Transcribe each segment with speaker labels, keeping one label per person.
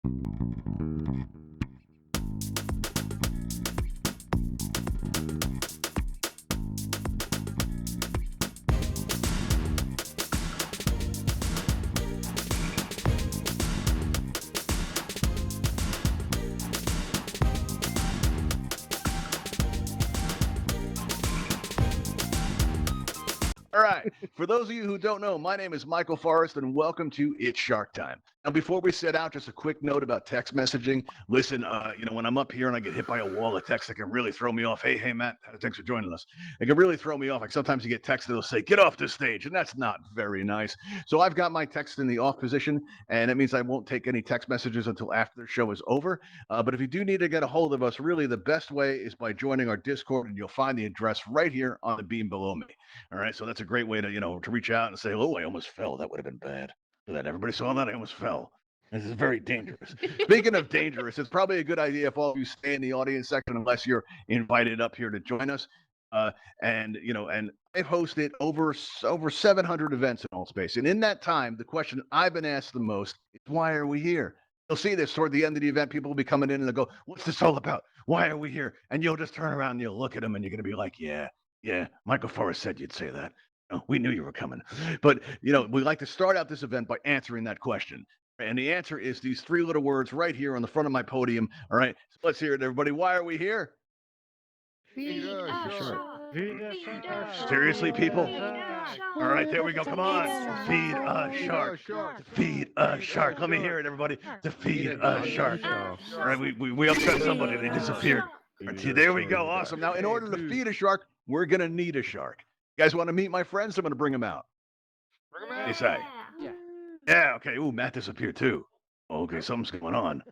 Speaker 1: All right. For those of you who don't know, my name is Michael Forrest, and welcome to It's Shark Time. Now, before we set out, just a quick note about text messaging. Listen, when I'm up here and I get hit by a wall of text, it can really throw me off. Hey, Matt, thanks for joining us. It can really throw me off. Like sometimes you get texts that'll say, "Get off this stage," and that's not very nice. So I've got my text in the off position, and it means I won't take any text messages until after the show is over. But if you do need to get a hold of us, really the best way is by joining our Discord, and you'll find the address right here on the beam below me. All right, so that's a great way to reach out and say, "Oh, I almost fell. That would have been bad." So that everybody saw that I almost fell. This is very dangerous. Speaking of dangerous, it's probably a good idea if all of you stay in the audience section unless you're invited up here to join us. Uh, and I've hosted over 700 events in Altspace, and in that time, the question I've been asked the most is, "Why are we here?" You'll see this toward the end of the event. People will be coming in and they'll go, "What's this all about? Why are we here?" And you'll just turn around and you'll look at them and you're going to be like, "Yeah, Michael Forrest said you'd say that. Oh, we knew you were coming." But, we like to start out this event by answering that question. And the answer is these three little words right here on the front of my podium. All right. So let's hear it, everybody. Why are we here?
Speaker 2: Feed us shark.
Speaker 3: Feed us shark.
Speaker 1: Seriously, people?
Speaker 3: Feed us shark.
Speaker 1: All right, there we go. Come on. Feed a
Speaker 2: Feed
Speaker 1: shark.
Speaker 2: us shark.
Speaker 1: Feed a shark. Let me hear it, everybody. To feed a shark. All right, we upset somebody. They disappeared. There we go. Awesome. Now, in order to feed a shark, we're going to need a shark. You guys want to meet my friends? I'm going to bring them out.
Speaker 2: Bring 'em
Speaker 1: They
Speaker 2: out.
Speaker 1: say.
Speaker 3: Yeah.
Speaker 1: Yeah, okay. Ooh, Matt disappeared too. Okay, something's going on.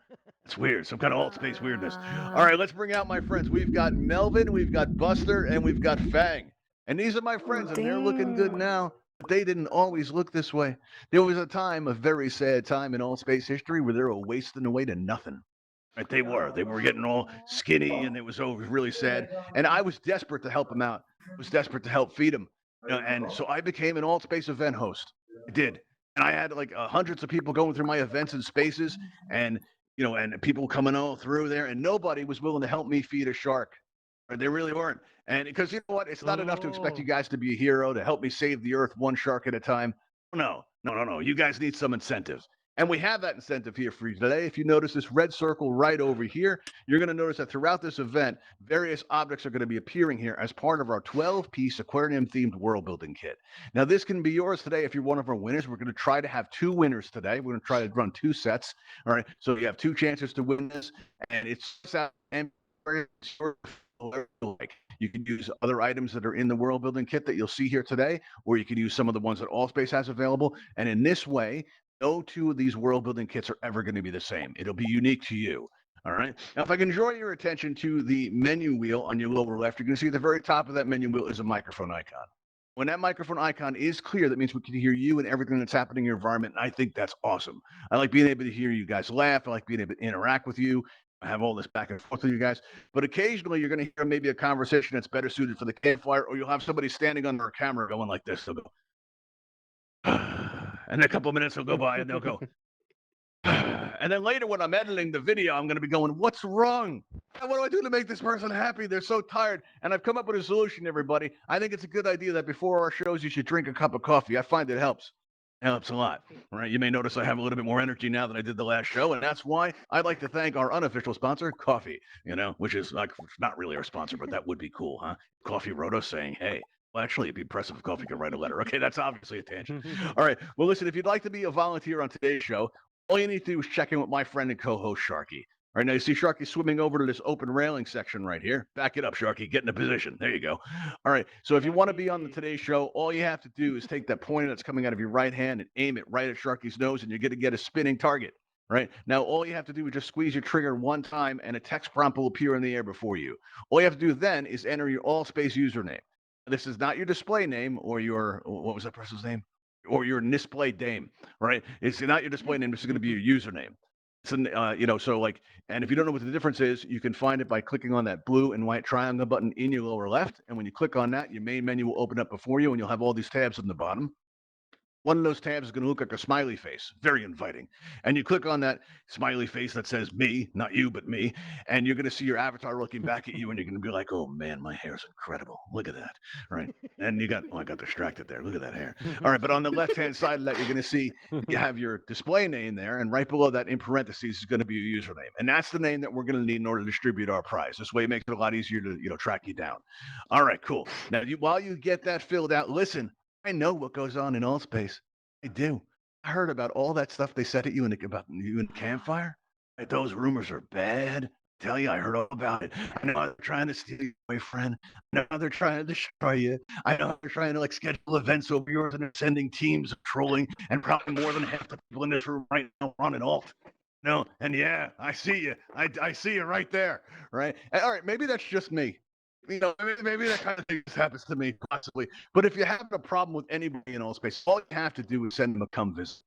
Speaker 1: It's weird. Some kind of alt space weirdness. All right, let's bring out my friends. We've got Melvin, we've got Buster, and we've got Fang. And these are my friends, and they're looking good now. But they didn't always look this way. There was a time, a very sad time in alt space history where they were wasting away to nothing. Right, they were. They were getting all skinny, and it was really sad. And I was desperate to help them out. I was desperate to help feed them. And so I became an alt space event host. I did. And I had like hundreds of people going through my events and spaces, and and people coming all through there, and nobody was willing to help me feed a shark. Or they really weren't. And because you know what, it's not enough to expect you guys to be a hero to help me save the earth one shark at a time. No. You guys need some incentives. And we have that incentive here for you today. If you notice this red circle right over here, you're going to notice that throughout this event, various objects are going to be appearing here as part of our 12-piece aquarium themed world building kit. Now, this can be yours today if you're one of our winners. We're going to try to have two winners today. We're going to try to run two sets. All right. So you have two chances to win this. And it's and like you can use other items that are in the world building kit that you'll see here today, or you can use some of the ones that Allspace has available. And in this way, no two of these world building kits are ever going to be the same. It'll be unique to you. All right. Now, if I can draw your attention to the menu wheel on your lower left, you're going to see at the very top of that menu wheel is a microphone icon. When that microphone icon is clear, that means we can hear you and everything that's happening in your environment. And I think that's awesome. I like being able to hear you guys laugh. I like being able to interact with you. I have all this back and forth with you guys. But occasionally you're going to hear maybe a conversation that's better suited for the campfire, or you'll have somebody standing under a camera going like this. They'll go, and a couple of minutes will go by and they'll go, and then later when I'm editing the video, I'm going to be going, "What's wrong? What do I do to make this person happy? They're so tired." And I've come up with a solution, everybody. I think it's a good idea that before our shows, you should drink a cup of coffee. I find it helps. It helps a lot. All right. You may notice I have a little bit more energy now than I did the last show. And that's why I'd like to thank our unofficial sponsor, Coffee, which is like not really our sponsor, but that would be cool, huh? Coffee wrote us saying, "Hey, well, actually, it'd be impressive if Coffee could write a letter." Okay, that's obviously a tangent. All right. Well, listen, if you'd like to be a volunteer on today's show, all you need to do is check in with my friend and co-host, Sharky. All right, now you see Sharky swimming over to this open railing section right here. Back it up, Sharky. Get in a position. There you go. All right, so if you want to be on today's show, all you have to do is take that pointer that's coming out of your right hand and aim it right at Sharky's nose, and you're going to get a spinning target. Right now, all you have to do is just squeeze your trigger one time, and a text prompt will appear in the air before you. All you have to do then is enter your Allspace username. This is not your display name or your, what was that person's name? Or your display name, right? It's not your display name. This is going to be your username. So like, and if you don't know what the difference is, you can find it by clicking on that blue and white triangle button in your lower left. And when you click on that, your main menu will open up before you, and you'll have all these tabs on the bottom. One of those tabs is going to look like a smiley face, very inviting. And you click on that smiley face that says me, not you, but me. And you're going to see your avatar looking back at you, and you're going to be like, oh man, my hair's incredible. Look at that. Right. And you got, oh, I got distracted there. Look at that hair. All right. But on the left hand side of that, you're going to see you have your display name there. And right below that, in parentheses, is going to be your username. And that's the name that we're going to need in order to distribute our prize. This way it makes it a lot easier to, track you down. All right, cool. Now, while you get that filled out, listen, I know what goes on in Altspace. I do. I heard about all that stuff they said at you about you and Campfire. Like, those rumors are bad. I tell you, I heard all about it. I know they're trying to steal your boyfriend. I know they're trying to destroy you. I know they're trying to schedule events over yours, and they're sending teams of trolling, and probably more than half the people in this room right now are on an alt. No, and yeah, I see you. I see you right there. Right. And, all right, maybe that's just me. Maybe that kind of thing just happens to me, possibly. But if you're having a problem with anybody in Altspace, all you have to do is send them a come visit.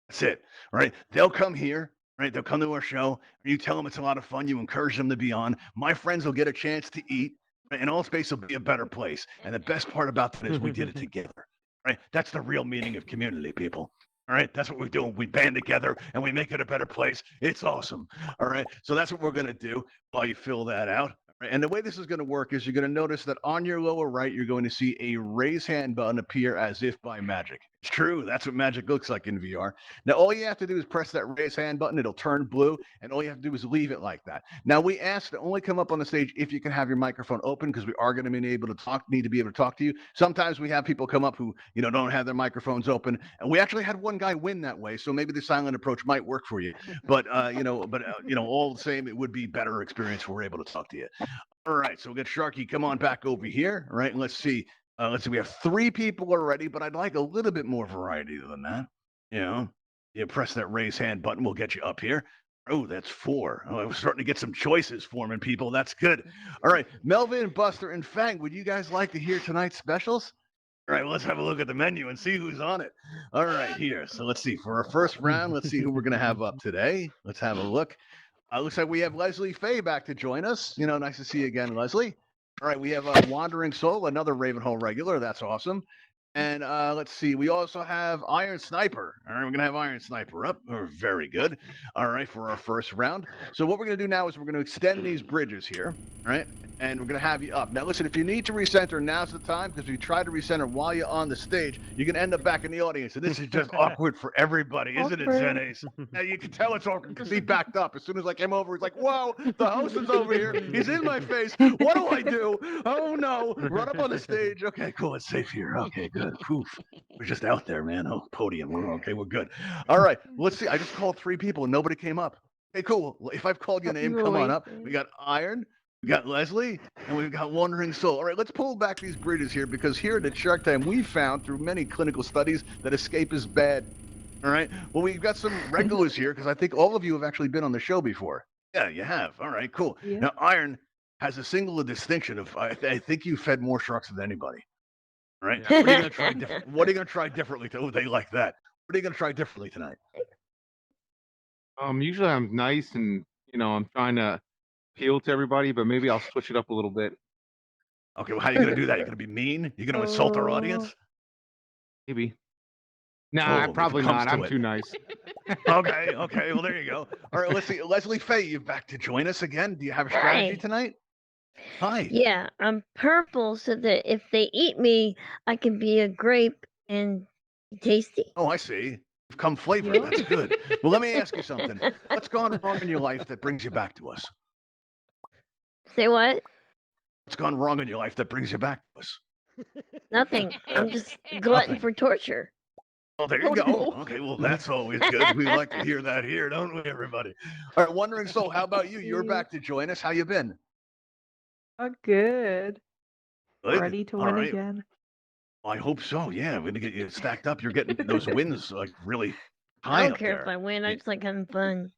Speaker 1: That's it, right? They'll come here, right? They'll come to our show. You tell them it's a lot of fun. You encourage them to be on. My friends will get a chance to eat, right? And Altspace will be a better place. And the best part about that is we did it together, right? That's the real meaning of community, people. All right, that's what we're doing. We band together and we make it a better place. It's awesome. All right, so that's what we're going to do while you fill that out. And the way this is going to work is you're going to notice that on your lower right, you're going to see a raise hand button appear as if by magic. It's true. That's what magic looks like in VR. Now, all you have to do is press that raise hand button. It'll turn blue, and all you have to do is leave it like that. Now, we ask to only come up on the stage if you can have your microphone open, because we are going to be able to need to be able to talk to you. Sometimes we have people come up who, don't have their microphones open, and we actually had one guy win that way. So maybe the silent approach might work for you. But, all the same, it would be better experience if we're able to talk to you. All right, so we got Sharky. Come on back over here. All right, and let's see. We have 3 people already, but I'd like a little bit more variety than that. You press that raise hand button. We'll get you up here. Oh, that's 4. Oh, we're starting to get some choices forming, people. That's good. All right, Melvin, Buster, and Fang, would you guys like to hear tonight's specials? All right, well, let's have a look at the menu and see who's on it. All right, here. So let's see. For our first round, let's see who we're going to have up today. Let's have a look. Looks like we have Leslie Faye back to join us. Nice to see you again, Leslie. All right, we have Wandering Soul, another Ravenhall regular. That's awesome. And let's see, we also have Iron Sniper. All right, we're going to have Iron Sniper up. Very good. All right, for our first round. So what we're going to do now is we're going to extend these bridges here, all right? And we're going to have you up. Now, listen, if you need to recenter, now's the time, because if you try to recenter while you're on the stage, you can end up back in the audience. And this is just awkward for everybody, isn't it, Zenes? Now, you can tell it's awkward because he backed up. As soon as I came over, he's like, whoa, the host is over here. He's in my face. What do I do? Oh, no. Run up on the stage. Okay, cool. It's safe here. Okay, good. Poof. We're just out there, man. Oh, podium. We're good. All right. Let's see. I just called 3 people and nobody came up. Hey, cool. If I've called your name, come on up. We got Iron. We got Leslie, and we've got Wandering Soul. All right, let's pull back these bridges here, because here at Shark Time, we found through many clinical studies that escape is bad. All right, well, we've got some regulars here, because I think all of you have actually been on the show before. Yeah, you have. All right, cool. Yeah. Now, Iron has a singular distinction of, I think you fed more sharks than anybody. All right, yeah. What are you going to try different? What are you going to try differently? Oh, they like that. What are you going to try differently tonight?
Speaker 2: Usually I'm nice and, I'm trying to appeal to everybody, but maybe I'll switch it up a little bit.
Speaker 1: Okay, well, how are you going to do that? You're going to be mean? You're going to insult our audience?
Speaker 2: Maybe. Nah, probably not. I'm too nice.
Speaker 1: Okay. Well, there you go. All right, let's see. Leslie Faye, you back to join us again? Do you have a strategy tonight? Hi.
Speaker 4: Yeah, I'm purple so that if they eat me, I can be a grape and tasty.
Speaker 1: Oh, I see. You've come flavored. That's good. Well, let me ask you something. What's gone wrong in your life that brings you back to us?
Speaker 4: Say what?
Speaker 1: What's gone wrong in your life that brings you back to us?
Speaker 4: Nothing. I'm just glutton for torture.
Speaker 1: Oh, there you go. Okay, well, that's always good. We like to hear that here, don't we, everybody? All right, Wandering Soul, how about you? You're back to join us. How you been?
Speaker 3: Good.
Speaker 1: Good?
Speaker 3: Ready to win again.
Speaker 1: I hope so. Yeah, we're gonna get you stacked up. You're getting those wins really high.
Speaker 4: I don't care if I win. I just like having fun.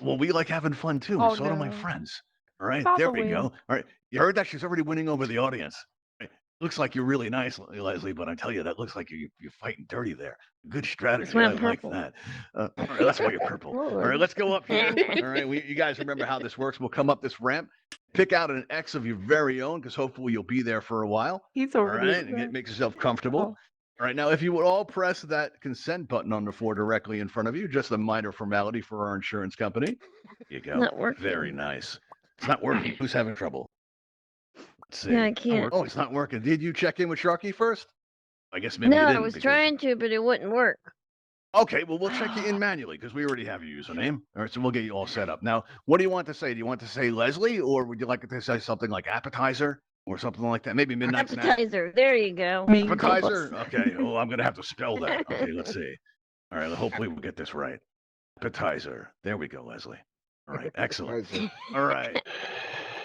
Speaker 1: Well, we like having fun too.
Speaker 3: Oh,
Speaker 1: so do my friends. All right,
Speaker 3: About
Speaker 1: there
Speaker 3: to
Speaker 1: we
Speaker 3: win.
Speaker 1: go. All right, you heard that? She's already winning over the audience. Right. Looks like you're really nice, Leslie, but I tell you, that looks like you're fighting dirty there. Good strategy.
Speaker 4: That's why I'm
Speaker 1: I like
Speaker 4: purple.
Speaker 1: that. All right, that's why you're purple. All right, let's go up here. All right, you guys remember how this works. We'll come up this ramp, pick out an X of your very own, because hopefully you'll be there for a while.
Speaker 3: He's
Speaker 1: All
Speaker 3: already
Speaker 1: right, and make yourself comfortable. All right, now if you would all press that consent button on the floor directly in front of you, just a minor formality for our insurance company. Here you go.
Speaker 4: Not working.
Speaker 1: Very nice. It's not working. Who's having trouble? Let's see.
Speaker 4: Yeah, I can't.
Speaker 1: Oh, it's not working. Did you check in with Sharky first? I guess maybe you
Speaker 4: No,
Speaker 1: didn't.
Speaker 4: I was
Speaker 1: because-
Speaker 4: trying to, but it wouldn't work.
Speaker 1: Okay, well, we'll check you in manually because we already have your username. All right, so we'll get you all set up. Now, what do you want to say? Do you want to say Leslie, or would you like to say something like appetizer or something like that? Maybe midnight snack.
Speaker 4: Appetizer. There you go.
Speaker 1: Appetizer? Okay. Oh, I'm going to have to spell that. Okay, let's see. All right, hopefully we'll get this right. Appetizer. There we go, Leslie. All right, excellent. All right.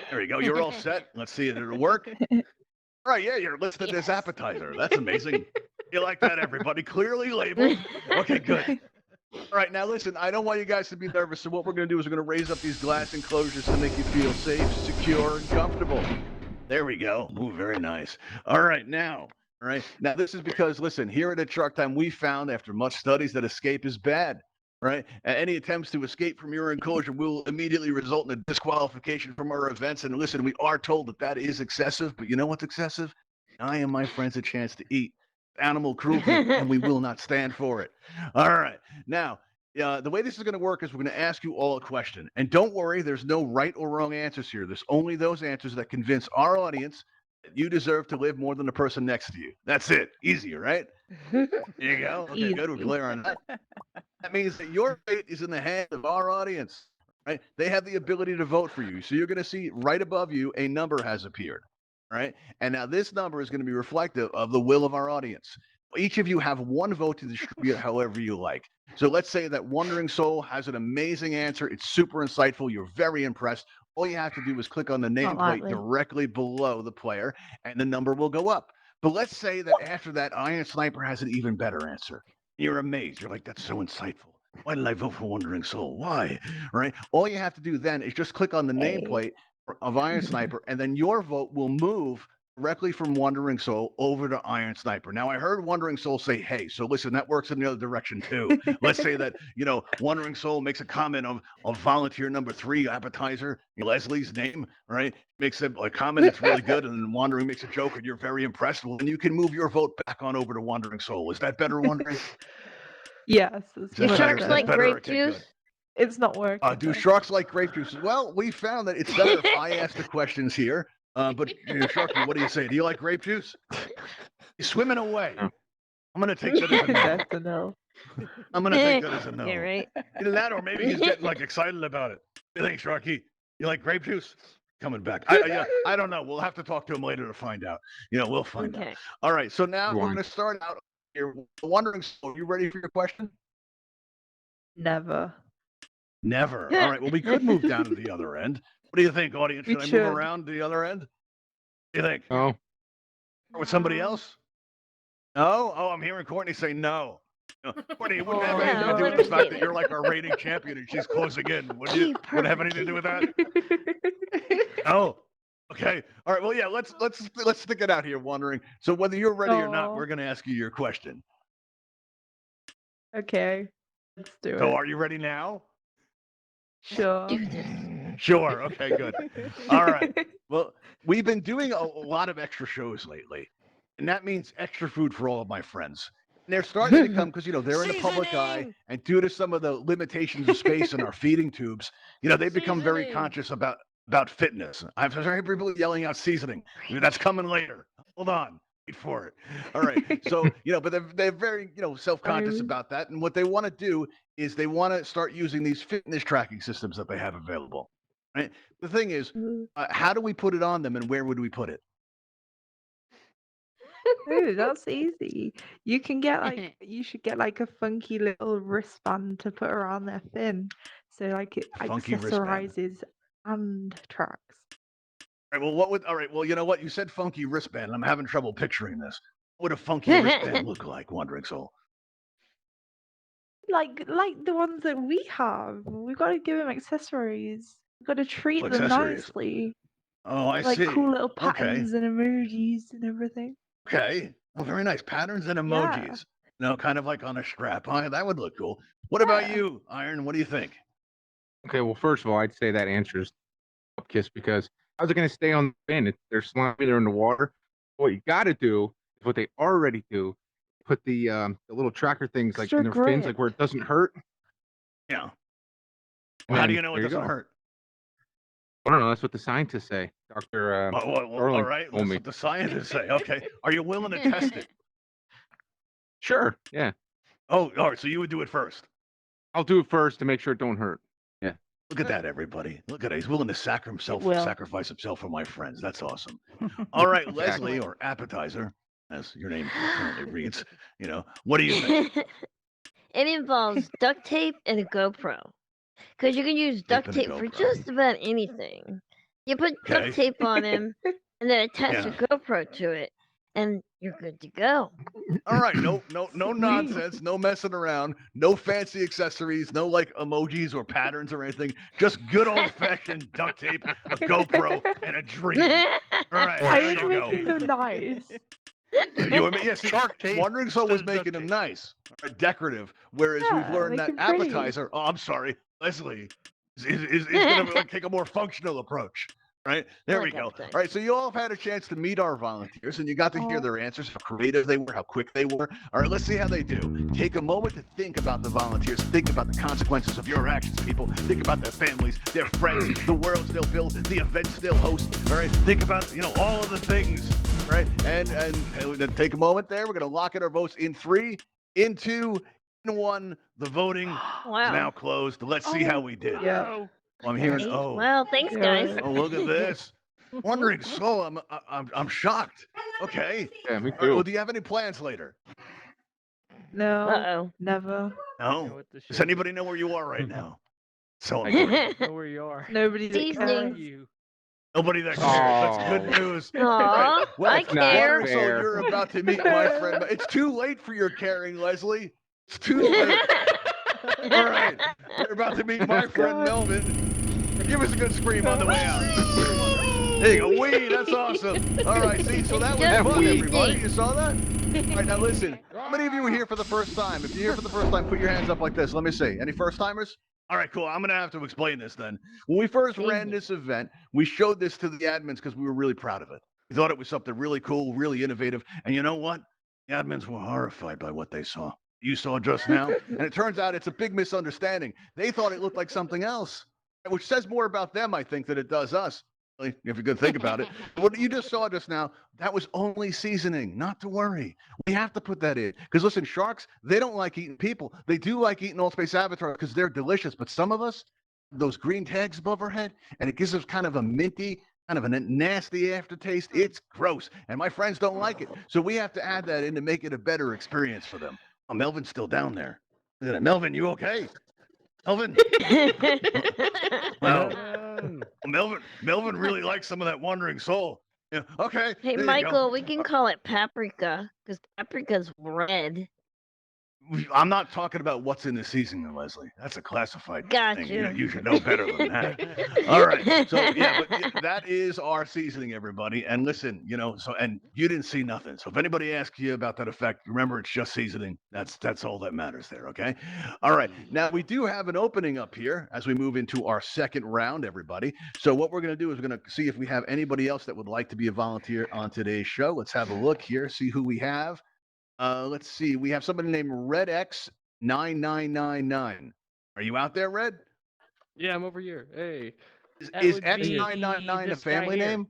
Speaker 1: There you go. You're all set. Let's see if it'll work. All right, yeah, you're listed as appetizer. That's amazing. You like that, everybody? Clearly labeled. Okay, good. All right, now listen, I don't want you guys to be nervous. So what we're going to do is we're going to raise up these glass enclosures to make you feel safe, secure, and comfortable. There we go. Ooh, very nice. All right, now. All right. Now, this is because, listen, here at Shark Time, we found after much studies that escape is bad. Right? Any attempts to escape from your enclosure will immediately result in a disqualification from our events. And listen, we are told that that is excessive, but you know what's excessive? I and my friends a chance to eat animal cruelty, and we will not stand for it. All right. Now, the way this is going to work is we're going to ask you all a question. And don't worry, there's no right or wrong answers here. There's only those answers that convince our audience that you deserve to live more than the person next to you. That's it. Easy, right? There you go. Okay, good. We're clear on that. That means that your fate is in the hands of our audience, right? They have the ability to vote for you. So you're going to see right above you, a number has appeared, right? And now this number is going to be reflective of the will of our audience. Each of you have one vote to distribute however you like. So let's say that Wandering Soul has an amazing answer. It's super insightful. You're very impressed. All you have to do is click on the nameplate
Speaker 3: likely.
Speaker 1: directly below the player, and the number will go up. But let's say that after that, Iron Sniper has an even better answer. You're amazed. You're like, that's so insightful. Why did I vote for Wandering Soul? Why? Right? All you have to do then is just click on the nameplate of Iron Sniper, and then your vote will move directly from Wandering Soul over to Iron Sniper. Now, I heard Wandering Soul say, hey, so listen, that works in the other direction too. Let's say that, Wandering Soul makes a comment of volunteer number 3, appetizer, Leslie's name, right? Makes a comment that's really good, and then Wandering makes a joke, and you're very impressed. Well, then you can move your vote back on over to Wandering Soul. Is that better, Wandering?
Speaker 5: Yes.
Speaker 1: Is
Speaker 4: Do
Speaker 1: that
Speaker 4: sharks
Speaker 1: better?
Speaker 4: like
Speaker 1: Better?
Speaker 4: grape
Speaker 1: Okay,
Speaker 4: juice?
Speaker 1: good.
Speaker 5: It's not working.
Speaker 1: Do sharks like grape juice? Well, we found that it's better if I ask the questions here. But Sharky, what do you say? Do you like grape juice? He's swimming away.
Speaker 2: No.
Speaker 1: I'm gonna take that as a no.
Speaker 5: That's a no.
Speaker 1: I'm gonna take that as a no.
Speaker 4: Yeah, right.
Speaker 1: Either that, or maybe he's getting excited about it. You think, Sharky? You like grape juice? Coming back. I don't know. We'll have to talk to him later to find out. We'll find out.
Speaker 4: Okay.
Speaker 1: All right. So now
Speaker 2: Go
Speaker 1: we're
Speaker 2: on.
Speaker 1: gonna start out here. Wondering, are you ready for your question?
Speaker 5: Never.
Speaker 1: Never. All right. Well, we could move down to the other end. What do you think, audience?
Speaker 5: We
Speaker 1: Should I
Speaker 5: should.
Speaker 1: move around to the other end? What do you think?
Speaker 2: Oh,
Speaker 1: With somebody else? No? Oh, I'm hearing Courtney say no. Courtney, it wouldn't have
Speaker 5: Oh,
Speaker 1: anything to
Speaker 4: no,
Speaker 1: do
Speaker 4: let
Speaker 1: with the
Speaker 4: her
Speaker 1: fact
Speaker 4: say
Speaker 1: that
Speaker 4: that.
Speaker 1: you're like our rating champion and she's closing in. Would
Speaker 4: Gee,
Speaker 1: you? Would it have anything to do with that? No. Okay. All right. Well, yeah. Let's stick it out here. Wondering. So whether you're ready or not,
Speaker 5: Aw.
Speaker 1: we're going to ask you your question.
Speaker 5: Okay. Let's do
Speaker 1: So
Speaker 5: it.
Speaker 1: are you ready now?
Speaker 5: Sure.
Speaker 4: Do this.
Speaker 1: Sure. Okay. Good. All right. Well, we've been doing a lot of extra shows lately, and that means extra food for all of my friends. And they're starting to come because they're in the public eye,
Speaker 3: Seasoning!
Speaker 1: and due to some of the limitations of space in our feeding tubes, they've become very
Speaker 3: Seasoning!
Speaker 1: conscious about fitness. I've heard people yelling out seasoning. That's coming later. Hold on. Wait for it. All right. So, but they're very, self-conscious
Speaker 5: Sorry.
Speaker 1: about that. And what they want to do is they want to start using these fitness tracking systems that they have available. Right. The thing is, how do we put it on them, and where would we put it?
Speaker 5: Ooh, that's easy. You can get you should get a funky little wristband to put around their fin, so it
Speaker 1: Funky wristband.
Speaker 5: accessorizes and tracks.
Speaker 1: All right. Well, all right. Well, you know what? You said funky wristband, and I'm having trouble picturing this. What would a funky wristband look like, Wandering Soul?
Speaker 5: Like the ones that we have. We've got to give them accessories. We've got to treat them
Speaker 1: Accessories.
Speaker 5: nicely.
Speaker 1: Oh, I see.
Speaker 5: Cool little
Speaker 1: Okay.
Speaker 5: patterns and emojis and everything.
Speaker 1: Okay. Well, very nice. Patterns and emojis. Kind of like on a strap. Huh? That would look cool. What about
Speaker 5: Yeah.
Speaker 1: you, Iron? What do you think?
Speaker 2: okay. Well, first of all, I'd say that answers Kiss because how's it going to stay on the fin? They're slimy, they're in the water. What you got to do is what they already do. put the little tracker things like
Speaker 5: Extra
Speaker 2: in their fins,
Speaker 5: grip.
Speaker 2: like where it doesn't hurt.
Speaker 1: Yeah.
Speaker 2: And
Speaker 1: Well, how do
Speaker 2: then
Speaker 1: you know it
Speaker 2: there
Speaker 1: doesn't
Speaker 2: go.
Speaker 1: hurt?
Speaker 2: I don't know. That's what the scientists say. Doctor
Speaker 1: All
Speaker 2: Darling
Speaker 1: right,
Speaker 2: told
Speaker 1: that's
Speaker 2: me.
Speaker 1: what the scientists say. Okay, are you willing to test it?
Speaker 2: Sure. Yeah.
Speaker 1: Oh, all right. So you would do it first.
Speaker 2: I'll do it first to make sure it don't hurt.
Speaker 1: Look at that, everybody. Look at that. He's willing to
Speaker 5: will.
Speaker 1: sacrifice himself for my friends. That's awesome. All right,
Speaker 2: Exactly.
Speaker 1: Leslie, or Appetizer, as your name currently reads. What do you think?
Speaker 4: It involves duct tape and a GoPro. Because you can use duct
Speaker 1: and a
Speaker 4: tape for
Speaker 1: GoPro.
Speaker 4: just about anything. You put
Speaker 1: Okay.
Speaker 4: duct tape on him and then attach
Speaker 1: Yeah.
Speaker 4: a GoPro to it, and you're good to go.
Speaker 1: All right, no nonsense, no messing around, no fancy accessories, no like emojis or patterns or anything. Just good old fashioned duct tape, a GoPro, and a dream. All right,
Speaker 5: I
Speaker 1: there
Speaker 5: was
Speaker 1: you go.
Speaker 5: making them nice.
Speaker 1: You were, yeah, see,
Speaker 2: Shark tape
Speaker 1: Wandering Soul was
Speaker 2: instead of duct
Speaker 1: making them
Speaker 2: tape.
Speaker 1: nice, decorative. Whereas we've
Speaker 5: Yeah,
Speaker 1: learned
Speaker 5: make
Speaker 1: that
Speaker 5: 'em pretty.
Speaker 1: Appetizer. Oh, I'm sorry, Leslie is going to take a more functional approach. Right there,
Speaker 4: like
Speaker 1: we go.
Speaker 4: Appetizer.
Speaker 1: All right, so you all have had a chance to meet our volunteers, and you got to hear their answers, how creative they were, how quick they were. All right, let's see how they do. Take a moment to think about the volunteers. Think about the consequences of your actions, people. Think about their families, their friends, the worlds they'll build, the events they'll host. All right, think about all of the things. Right, and then take a moment there. We're gonna lock in our votes in 3, in 2, in 1. The voting is
Speaker 4: Wow.
Speaker 1: now closed. Let's see how we did.
Speaker 5: Yeah.
Speaker 1: I'm hearing.
Speaker 4: Eight.
Speaker 1: Oh,
Speaker 4: Well, thanks, guys.
Speaker 5: Good.
Speaker 1: oh, look at this. Wondering Soul. I'm shocked. Okay.
Speaker 2: Yeah, me
Speaker 1: All right, well,
Speaker 2: too.
Speaker 1: do you have any plans later?
Speaker 5: No,
Speaker 4: Uh-oh.
Speaker 5: never.
Speaker 1: No. Does anybody know where you are right now? So
Speaker 3: I
Speaker 1: important.
Speaker 3: don't know where you are.
Speaker 5: Nobody that
Speaker 4: Seasoning.
Speaker 5: cares.
Speaker 3: You.
Speaker 1: Nobody that cares. That's good
Speaker 2: Oh.
Speaker 1: news.
Speaker 4: Aw,
Speaker 1: Well,
Speaker 4: I
Speaker 2: That's not
Speaker 4: care.
Speaker 1: Wondering Soul,
Speaker 2: fair.
Speaker 1: you're about to meet my friend. It's too late for your caring, Leslie. It's too late. All right. You're about to meet my friend Melvin. Give us a good scream on the way out. There you go. Wee, that's awesome. All right, see, so that was
Speaker 4: Just
Speaker 1: fun,
Speaker 4: wee.
Speaker 1: everybody. You saw that? All right, now listen. How many of you were here for the first time? If you're here for the first time, put your hands up like this. Let me see. Any first timers? All right, cool. I'm going to have to explain this then. When we first ran this event, we showed this to the admins because we were really proud of it. We thought it was something really cool, really innovative. And you know what? The admins were horrified by what they saw. You saw just now. And it turns out it's a big misunderstanding. They thought it looked like something else, which says more about them, I think, than it does us. If you could think about it. What you just saw just now, that was only seasoning. Not to worry. We have to put that in. Because listen, sharks, they don't like eating people. They do like eating Altspace Avatars because they're delicious. But some of us, those green tags above our head, and it gives us kind of a minty, kind of a nasty aftertaste. It's gross. And my friends don't like it. So we have to add that in to make it a better experience for them. Oh, Melvin's still down there. Look at that. Melvin, you okay? Melvin? Wow. Melvin really likes some of that Wandering Soul. Yeah. Okay.
Speaker 4: Hey,
Speaker 1: there you go.
Speaker 4: Michael, we can call it paprika because paprika's red.
Speaker 1: I'm not talking about what's in the seasoning, Leslie. That's a classified
Speaker 4: Got
Speaker 1: thing.
Speaker 4: you.
Speaker 1: You should know better than that. All right. So yeah, but that is our seasoning, everybody. And listen, and you didn't see nothing. So if anybody asks you about that effect, remember it's just seasoning. That's all that matters there. Okay. All right. Now we do have an opening up here as we move into our second round, everybody. So what we're gonna do is we're gonna see if we have anybody else that would like to be a volunteer on today's show. Let's have a look here, see who we have. Let's see. We have somebody named RedX9999. Are you out there, Red?
Speaker 3: Yeah, I'm over here. Hey. That
Speaker 1: Is
Speaker 3: would be
Speaker 1: X999 a
Speaker 3: this guy
Speaker 1: family
Speaker 3: here.
Speaker 1: name?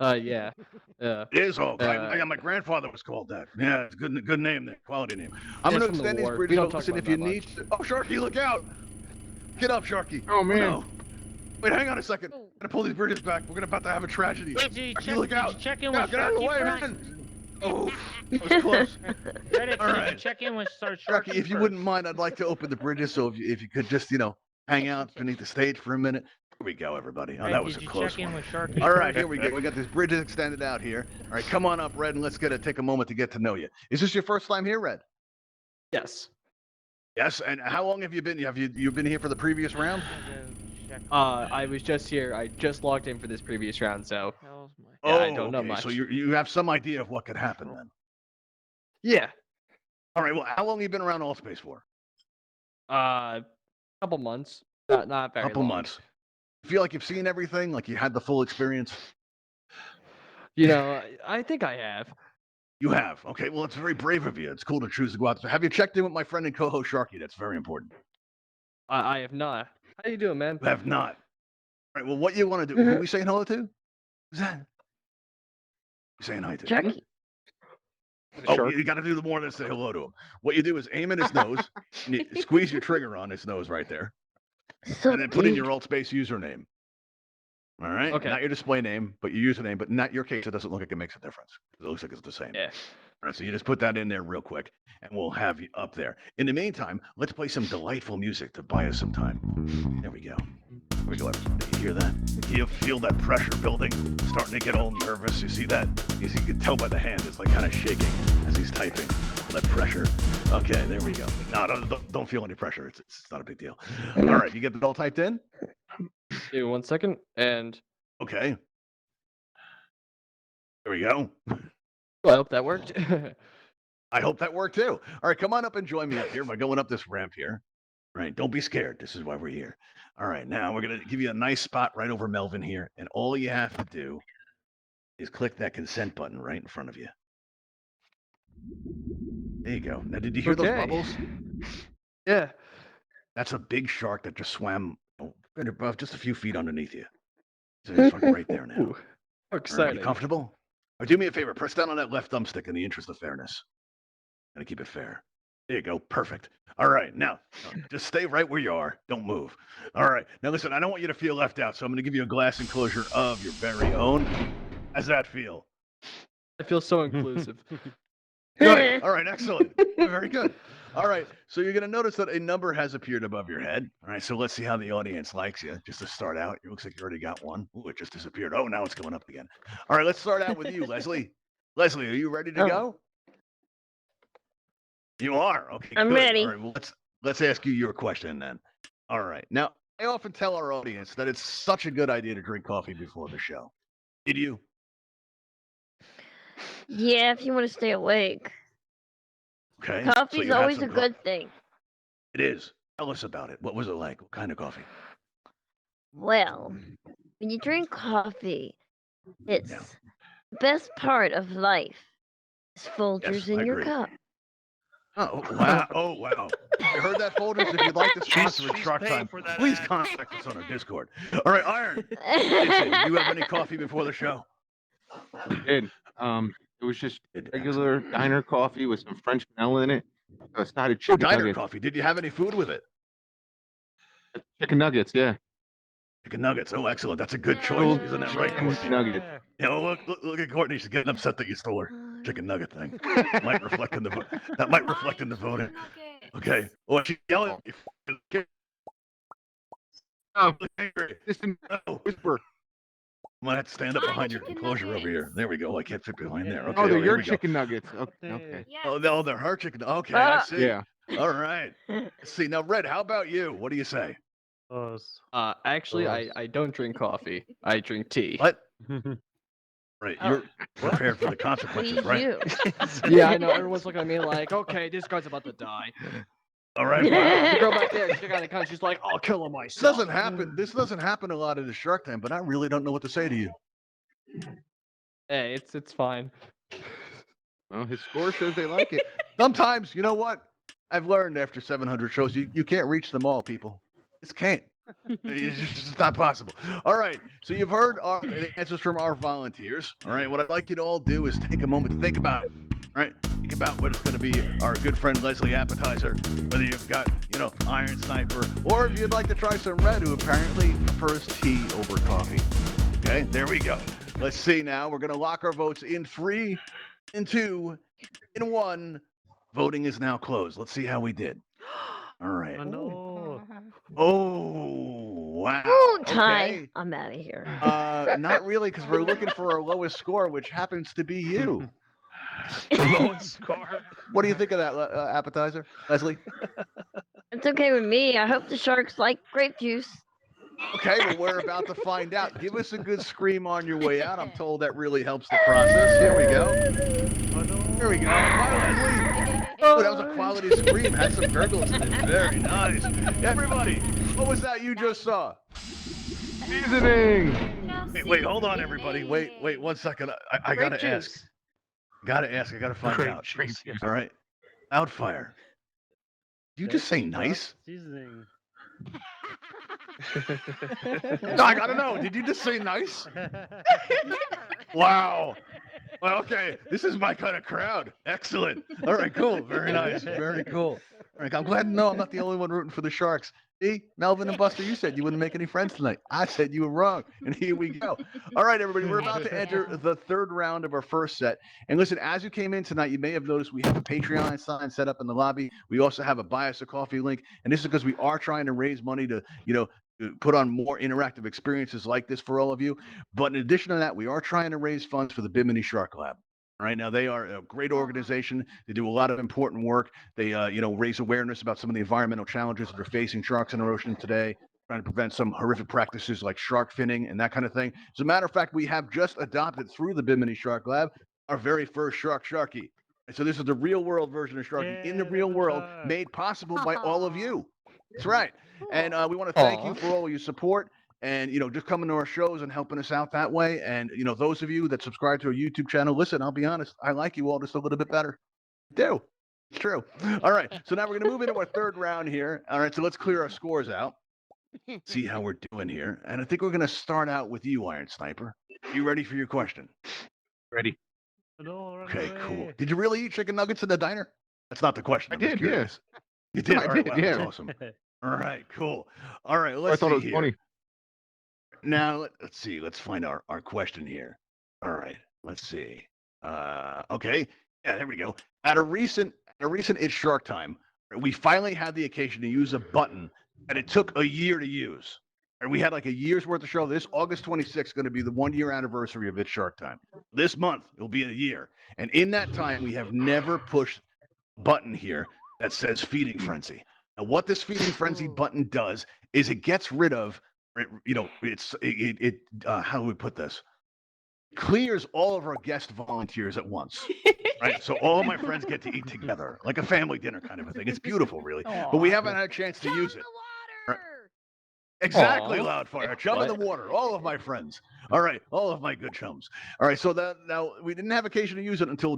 Speaker 3: Yeah.
Speaker 1: It is. Oh, yeah, my grandfather was called that. Yeah, it's a good name, there, quality name. I'm
Speaker 3: Yeah,
Speaker 1: going to
Speaker 3: from the
Speaker 1: extend these
Speaker 3: war. We
Speaker 1: bridges.
Speaker 3: don't
Speaker 1: But
Speaker 3: talk
Speaker 1: listen,
Speaker 3: about
Speaker 1: if you
Speaker 3: that
Speaker 1: need. Oh, Sharky, look out! Get up, Sharky.
Speaker 2: Oh man.
Speaker 1: No. Wait, hang on a second. I'm gonna pull these bridges back. We're about to have a tragedy.
Speaker 3: Wait, did you
Speaker 1: Sharky,
Speaker 3: check,
Speaker 1: look
Speaker 3: did
Speaker 1: out!
Speaker 3: you check in
Speaker 1: Yeah,
Speaker 3: with
Speaker 1: get out of the
Speaker 3: Sharky
Speaker 1: way,
Speaker 3: first?
Speaker 1: man! Oh, that was close.
Speaker 3: Reddit,
Speaker 1: All
Speaker 3: did
Speaker 1: right.
Speaker 3: you check in with Sharky
Speaker 1: Sharky, if you
Speaker 3: first?
Speaker 1: wouldn't mind, I'd like to open the bridges. So if you could just, hang out beneath the stage for a minute. Here we go, everybody. Oh,
Speaker 3: Red,
Speaker 1: that was a
Speaker 3: did you
Speaker 1: close
Speaker 3: check in
Speaker 1: one.
Speaker 3: with Sharky
Speaker 1: All right,
Speaker 3: first?
Speaker 1: here we go. We got this bridges extended out here. All right, come on up, Red, and let's take a moment to get to know you. Is this your first time here, Red?
Speaker 6: Yes.
Speaker 1: Yes. And how long have you been? Have you been here for the previous round?
Speaker 6: I was just here. I just logged in for this previous round, so
Speaker 3: Hell's my...
Speaker 6: Yeah, I don't know
Speaker 1: okay.
Speaker 6: much.
Speaker 1: So you have some idea of what could happen then.
Speaker 6: yeah.
Speaker 1: All right. Well, how long have you been around Altspace for?
Speaker 6: Couple months. Not very
Speaker 1: Couple
Speaker 6: long.
Speaker 1: months. You feel like you've seen everything? Like you had the full experience?
Speaker 6: You know, I think I have.
Speaker 1: You have. Okay, well, it's very brave of you. It's cool to choose to go out. So have you checked in with my friend and co-host Sharky? That's very important.
Speaker 3: I have not. How you doing, man?
Speaker 1: You have not. All right, well, what you want to do? Who are we saying hello to? Who's that? You saying hi to?
Speaker 4: Sharky.
Speaker 1: Oh,
Speaker 2: Shark.
Speaker 1: you got to do the more than say hello to him. What you do is aim at his nose, and you squeeze your trigger on his nose right there,
Speaker 4: So
Speaker 1: and then put in
Speaker 4: deep.
Speaker 1: your Altspace username. All right?
Speaker 3: Okay.
Speaker 1: Not your display name, but your username. But in that your case, it doesn't look like it makes a difference. It looks like it's the same.
Speaker 3: Yeah.
Speaker 1: All right, so you just put that in there real quick, and we'll have you up there. In the meantime, let's play some delightful music to buy us some time. There we go. There we go, everybody. You hear that? You feel that pressure building, starting to get all nervous. You see that? You can tell by the hand, it's like kind of shaking as he's typing. That pressure. Okay, there we go. No, don't feel any pressure. It's not a big deal. All right, you get it all typed in?
Speaker 3: Give me 1 second, and
Speaker 1: Okay. There we go.
Speaker 3: well, I hope that worked.
Speaker 1: I hope that worked too. All right, come on up and join me up here by going up this ramp here. All right, don't be scared. This is why we're here. All right, now we're going to give you a nice spot right over Melvin here. And all you have to do is click that consent button right in front of you. There you go. Now, did you hear those
Speaker 3: Okay.
Speaker 1: bubbles?
Speaker 3: Yeah.
Speaker 1: That's a big shark that just swam right above, just a few feet underneath you. So it's like right there now.
Speaker 3: Ooh, how
Speaker 1: All right,
Speaker 3: exciting.
Speaker 1: you comfortable? Or do me a favor, press down on that left thumbstick in the interest of fairness. Gotta keep it fair. There you go. Perfect. All right. Now, just stay right where you are. Don't move. All right. Now, listen, I don't want you to feel left out, so I'm going to give you a glass enclosure of your very own. How's that feel?
Speaker 3: I feel so inclusive.
Speaker 1: Good. All right. Excellent. Very good. All right. So you're going to notice that a number has appeared above your head. All right. So let's see how the audience likes you. Just to start out, it looks like you already got one. Ooh, it just disappeared. Oh, now it's going up again. All right. Let's start out with you, Leslie. Leslie, are you ready to
Speaker 4: Oh.
Speaker 1: go? You are. Okay.
Speaker 4: I'm
Speaker 1: good.
Speaker 4: ready.
Speaker 1: All right. Well, let's ask you your question then. All right. Now, I often tell our audience that it's such a good idea to drink coffee before the show. Did you?
Speaker 4: Yeah, if you want to stay awake.
Speaker 1: Okay. so
Speaker 4: Coffee's
Speaker 1: you had
Speaker 4: always
Speaker 1: some
Speaker 4: a good thing.
Speaker 1: It is. Tell us about it. What was it like? What kind of coffee?
Speaker 4: Well, when you drink coffee, it's
Speaker 1: Yeah.
Speaker 4: the best part of life. Is Folgers
Speaker 1: I
Speaker 4: in your
Speaker 1: agree.
Speaker 4: cup.
Speaker 1: Oh, wow. Oh, wow. You heard that, Folders? If you'd like to sponsor at
Speaker 7: she's
Speaker 1: Shark
Speaker 7: paying
Speaker 1: Time,
Speaker 7: for that
Speaker 1: please
Speaker 7: ad.
Speaker 1: contact us on our Discord. All right, Iron. Listen, do you have any coffee before the show?
Speaker 2: Did. It was just
Speaker 1: Good,
Speaker 2: regular
Speaker 1: excellent.
Speaker 2: diner coffee with some French vanilla in it. So I started
Speaker 1: Oh,
Speaker 2: chicken
Speaker 1: diner
Speaker 2: nuggets.
Speaker 1: coffee. Did you have any food with it?
Speaker 2: Chicken nuggets, yeah.
Speaker 1: Chicken nuggets. Oh, excellent. That's a good choice. Isn't that right,
Speaker 2: Chicken
Speaker 1: Courtney?
Speaker 2: nugget.
Speaker 1: Yeah, well, look at Courtney. She's getting upset that you stole her chicken nugget thing. Might reflect in the vote. That might reflect in the voting. Okay. Well, she's yelling at you.
Speaker 2: Oh,
Speaker 1: Look angry.
Speaker 2: listen,
Speaker 1: Oh,
Speaker 2: whisper.
Speaker 1: I'm gonna have to stand up
Speaker 8: My
Speaker 1: behind your
Speaker 8: chicken
Speaker 1: enclosure over
Speaker 8: nuggets.
Speaker 1: here. There we go. I can't fit behind there.
Speaker 3: Yeah.
Speaker 1: Okay.
Speaker 2: Oh, they're
Speaker 1: here
Speaker 2: your
Speaker 1: we go.
Speaker 2: chicken nuggets. Okay. Okay.
Speaker 1: Oh, no, they're her chicken. Okay, I
Speaker 4: Ah.
Speaker 1: see.
Speaker 2: Yeah.
Speaker 1: All right. Let's see now, Red. How about you? What do you say?
Speaker 3: Actually, I don't drink coffee. I drink tea.
Speaker 1: What? Right.
Speaker 3: Oh.
Speaker 1: You're prepared for the consequences,
Speaker 4: Please
Speaker 1: right?
Speaker 4: you.
Speaker 3: Yeah, I know. Everyone's looking at me like, okay, this guy's about to die.
Speaker 1: All right.
Speaker 3: The girl back there, she kind of, she's like, I'll kill him
Speaker 1: This
Speaker 3: myself.
Speaker 1: doesn't happen. This doesn't happen a lot at the Shark Tank, but I really don't know what to say to you.
Speaker 3: Hey, it's fine.
Speaker 2: Well, his score says they like it.
Speaker 1: Sometimes, you know what? I've learned after 700 shows, you can't reach them all, people. Just can't. It's just not possible. All right. So you've heard the answers from our volunteers. All right. What I'd like you to all do is take a moment to think about it. All right. Think about what it's going to be our good friend Leslie appetizer, whether you've got, Iron Sniper, or if you'd like to try some Red, who apparently prefers tea over coffee. Okay. There we go. Let's see now. We're going to lock our votes in 3, in 2, in 1. Voting is now closed. Let's see how we did. All right. Oh, wow.
Speaker 4: Oh, tie.
Speaker 1: Okay.
Speaker 4: I'm out of here.
Speaker 1: Not really, because we're looking for our lowest score, which happens to be you.
Speaker 7: Lowest score.
Speaker 1: What do you think of that appetizer, Leslie?
Speaker 4: It's okay with me. I hope the sharks like grape juice.
Speaker 1: Okay, well, we're about to find out. Give us a good scream on your way out. I'm told that really helps the process. Here we go. Here we go. Bye, Leslie. Oh, that was a quality scream. Had some gurgles in it. Very nice. Everybody, what was that you just saw?
Speaker 2: Seasoning.
Speaker 1: Wait, hold on, everybody. Wait 1 second. I gotta ask. Gotta ask. I gotta find
Speaker 2: Great
Speaker 1: out.
Speaker 2: choice, yeah.
Speaker 1: All right. Outfire. Did you just say nice?
Speaker 7: Seasoning.
Speaker 1: No, I gotta know. Did you just say nice? Wow. Well, okay. This is my kind of crowd. Excellent. All right, cool. Very nice. Very cool. All right, I'm glad to know I'm not the only one rooting for the Sharks. See, Melvin and Buster, you said you wouldn't make any friends tonight. I said you were wrong. And here we go. All right, everybody, we're about to enter the third round of our first set. And listen, as you came in tonight, you may have noticed we have a Patreon sign set up in the lobby. We also have a Buy Us a Coffee link. And this is because we are trying to raise money to, put on more interactive experiences like this for all of you. But in addition to that, we are trying to raise funds for the Bimini Shark Lab. All right, now they are a great organization. They do a lot of important work. They, raise awareness about some of the environmental challenges that are facing sharks in our ocean today, trying to prevent some horrific practices like shark finning and that kind of thing. As a matter of fact, we have just adopted through the Bimini Shark Lab our very first Sharky. And so this is the real world version of Sharky in the real world, made possible by all of you. That's right. And we want to thank you for all your support and, just coming to our shows and helping us out that way. And, those of you that subscribe to our YouTube channel, listen, I'll be honest, I like you all just a little bit better. I do. It's true. All right. So now we're going to move into our third round here. All right. So let's clear our scores out. See how we're doing here. And I think we're going to start out with you, Iron Sniper. You ready for your question?
Speaker 2: Ready.
Speaker 1: Okay, cool. Did you really eat chicken nuggets in the diner? That's not the question.
Speaker 2: I did,
Speaker 1: yes. You did?
Speaker 2: I
Speaker 1: All right,
Speaker 2: did,
Speaker 1: wow,
Speaker 2: yeah.
Speaker 1: That's awesome. All right, cool. All right,
Speaker 2: I
Speaker 1: let's
Speaker 2: thought
Speaker 1: see
Speaker 2: it was
Speaker 1: here.
Speaker 2: funny.
Speaker 1: Now, let's see. Let's find our question here. All right, let's see. Okay. Yeah, there we go. At a recent It's Shark Time, we finally had the occasion to use a button that it took a year to use. And we had like a year's worth of show. This August 26th is going to be the 1-year anniversary of It's Shark Time. This month, it'll be a year. And in that time, we have never pushed a button here that says Feeding Frenzy. Now, what this Feeding Frenzy button does is it gets rid of, how do we put this? Clears all of our guest volunteers at once, right? So all of my friends get to eat together, like a family dinner kind of a thing. It's beautiful, really. But we haven't had a chance to use it. Right. Exactly, Loudfire. Chum in the water. All of my friends. All right, all of my good chums. All right, so now we didn't have occasion to use it until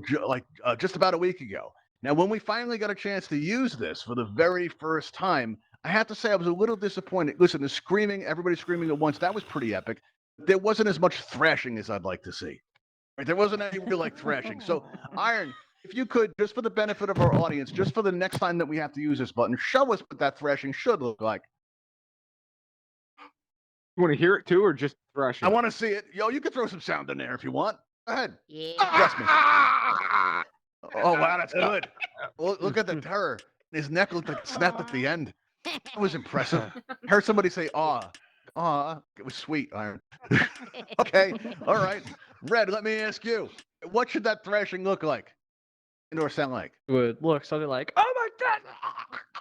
Speaker 1: just about a week ago. Now, when we finally got a chance to use this for the very first time, I have to say I was a little disappointed. Listen, the screaming, everybody screaming at once, that was pretty epic. There wasn't as much thrashing as I'd like to see. Right? There wasn't any real thrashing. So, Iron, if you could, just for the benefit of our audience, just for the next time that we have to use this button, show us what that thrashing should look like.
Speaker 2: You want to hear it too, or just thrashing?
Speaker 1: I want to see it. Yo, you can throw some sound in there if you want. Go ahead.
Speaker 4: Yeah.
Speaker 1: Trust me. Oh, wow, that's good. Look at the terror. His neck looked like it snapped at the end. That was impressive. I heard somebody say, aw. Aw. It was sweet, Iron. Okay. All right. Red, let me ask you. What should that thrashing look like? Or sound like?
Speaker 3: It would look something like, oh my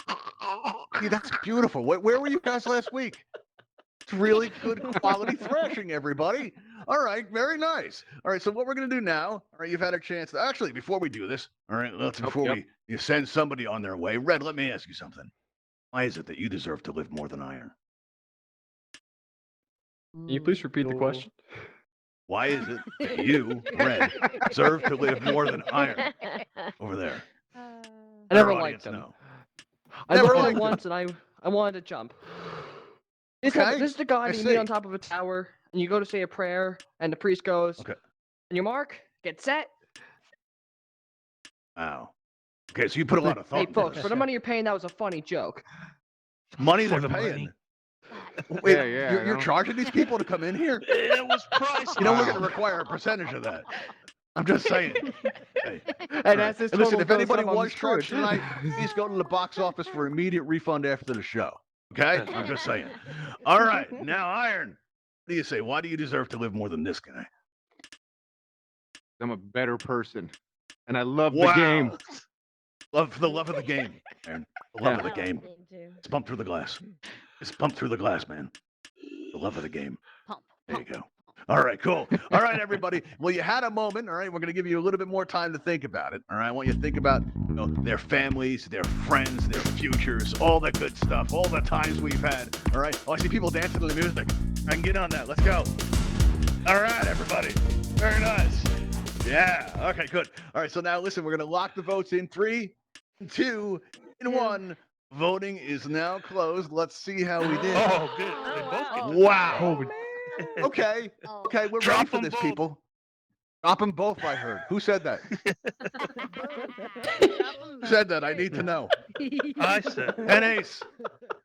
Speaker 3: god!
Speaker 1: See, that's beautiful. Where were you guys last week? It's really good quality thrashing, everybody. All right, very nice. All right, so what we're going to do now, all right, you've had a chance to, actually, before we do this, all right, you send somebody on their way, Red, let me ask you something. Why is it that you deserve to live more than Iron?
Speaker 3: Can you please repeat the question?
Speaker 1: Why is it that you, Red, deserve to live more than Iron? Over there.
Speaker 3: I never
Speaker 1: Our
Speaker 3: liked
Speaker 1: audience
Speaker 3: him.
Speaker 1: know.
Speaker 3: I
Speaker 1: Never
Speaker 3: looked at
Speaker 1: liked
Speaker 3: him once and I wanted to jump. This
Speaker 1: Okay,
Speaker 3: is the guy
Speaker 1: I
Speaker 3: that you
Speaker 1: see.
Speaker 3: meet on top of a tower and you go to say a prayer and the priest goes,
Speaker 1: Okay.
Speaker 3: on your mark, get set.
Speaker 1: Wow. Okay, so you put a lot of thought
Speaker 3: Hey
Speaker 1: into
Speaker 3: folks,
Speaker 1: this.
Speaker 3: for the money you're paying, that was a funny joke.
Speaker 1: Money
Speaker 7: For
Speaker 1: they're
Speaker 7: the
Speaker 1: paying.
Speaker 7: money.
Speaker 1: Wait,
Speaker 2: Yeah, yeah,
Speaker 1: you're
Speaker 2: no.
Speaker 1: charging these people to come in here?
Speaker 7: It was priceless.
Speaker 1: You know, we're going to require a percentage of that. I'm just saying. Hey.
Speaker 3: And as this
Speaker 1: And listen,
Speaker 3: total
Speaker 1: if
Speaker 3: goes
Speaker 1: anybody
Speaker 3: up, I'm
Speaker 1: was charged
Speaker 3: screwed.
Speaker 1: tonight, please go to the box office for immediate refund after the show. Okay? I'm just saying. All right. Now, Iron, what do you say? Why do you deserve to live more than this guy?
Speaker 2: I'm a better person, and I love the game.
Speaker 1: For the love of the game, Iron. The love of the
Speaker 4: Yeah.
Speaker 1: game. Let's bump through the glass. Let's bump through the glass, man. The love of the game.
Speaker 4: Pump.
Speaker 1: There you go. All right, cool. All right, everybody. Well, you had a moment. All right, we're going to give you a little bit more time to think about it. All right, I want you to think about their families, their friends, their futures, all the good stuff, all the times we've had. All right. Oh, I see people dancing to the music. I can get on that. Let's go. All right, everybody. Very nice. Yeah. Okay, good. All right. So now listen, we're going to lock the votes in 3, 2, and 1. Voting is now closed. Let's see how we did.
Speaker 7: Oh, good. They
Speaker 4: Oh,
Speaker 7: both
Speaker 4: wow.
Speaker 7: get to
Speaker 1: Wow.
Speaker 2: Oh,
Speaker 1: Okay.
Speaker 4: Oh.
Speaker 1: Okay, we're
Speaker 7: Drop
Speaker 1: ready for
Speaker 7: 'em
Speaker 1: this,
Speaker 7: both.
Speaker 1: people. Drop them both, I heard. Who said that? Who said that? I need to know.
Speaker 7: I said.
Speaker 1: Zenace.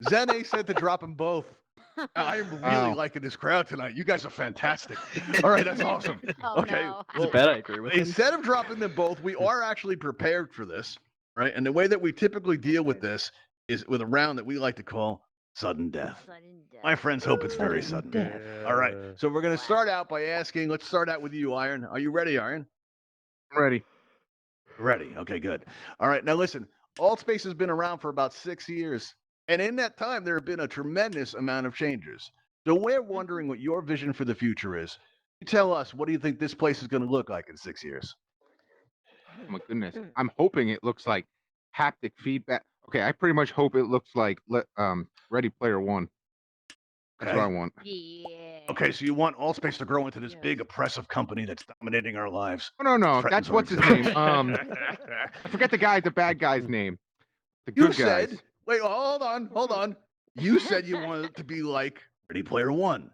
Speaker 1: Zenace said to drop them both. I'm really
Speaker 2: Wow.
Speaker 1: liking this crowd tonight. You guys are fantastic. All right, that's awesome.
Speaker 8: Oh,
Speaker 1: Okay.
Speaker 8: no.
Speaker 3: It's a bet I agree with him.
Speaker 1: Instead of dropping them both, we are actually prepared for this, right? And the way that we typically deal with this is with a round that we like to call sudden death. My friends hope it's very sudden. All right. So we're going to start out by asking, let's start out with you, Iron. Are you ready, Iron?
Speaker 2: I'm ready.
Speaker 1: Ready. Okay, good. All right. Now listen, Altspace has been around for about 6 years. And in that time, there have been a tremendous amount of changes. So we're wondering what your vision for the future is. You tell us, what do you think this place is going to look like in 6 years?
Speaker 2: Oh my goodness. I'm hoping it looks like haptic feedback. Okay, I pretty much hope it looks like Ready Player One. That's what I want.
Speaker 8: Yeah.
Speaker 1: Okay, so you want Altspace to grow into this big oppressive company that's dominating our lives.
Speaker 2: Oh, no.
Speaker 1: Threatens
Speaker 2: That's
Speaker 1: our
Speaker 2: what's his
Speaker 1: existence.
Speaker 2: name. I forget the bad guy's name. The
Speaker 1: You
Speaker 2: good guys.
Speaker 1: said, wait, hold on. You said you wanted it to be like Ready Player One.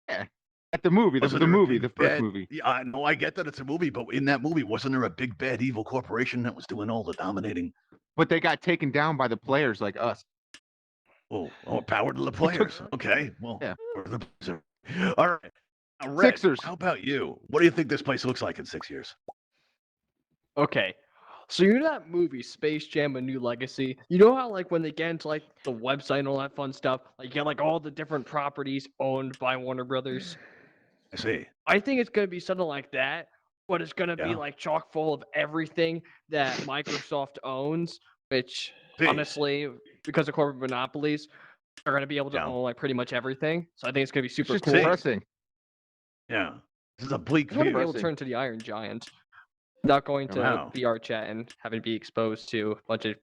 Speaker 2: At the movie,
Speaker 1: Wasn't
Speaker 2: the
Speaker 1: there a
Speaker 2: movie,
Speaker 1: big
Speaker 2: the first
Speaker 1: bad-
Speaker 2: movie.
Speaker 1: Yeah, I know, I get that it's a movie, but in that movie, wasn't there a big bad evil corporation that was doing all the dominating?
Speaker 2: But they got taken down by the players like us.
Speaker 1: Oh, power to the players. Okay, well,
Speaker 2: Yeah.
Speaker 1: we're the- all right. Now, Red,
Speaker 2: Sixers.
Speaker 1: how about you? What do you think this place looks like in 6 years?
Speaker 6: Okay. So you know that movie Space Jam: A New Legacy? You know how like when they get into like the website and all that fun stuff, like you get like all the different properties owned by Warner Brothers.
Speaker 1: I see.
Speaker 6: I think it's gonna be something like that, but it's gonna
Speaker 1: Yeah.
Speaker 6: be like chock full of everything that Microsoft owns, which
Speaker 1: See.
Speaker 6: honestly, because of corporate monopolies, are gonna be able to
Speaker 1: Yeah.
Speaker 6: own like pretty much everything. So I think it's gonna be
Speaker 2: It's
Speaker 6: super
Speaker 2: just
Speaker 6: cool.
Speaker 2: depressing.
Speaker 1: Yeah. This is a bleak
Speaker 6: I want to
Speaker 1: view.
Speaker 6: be able to turn to the Iron Giant. Without going to
Speaker 1: Wow.
Speaker 6: VR chat and having to be exposed to a bunch of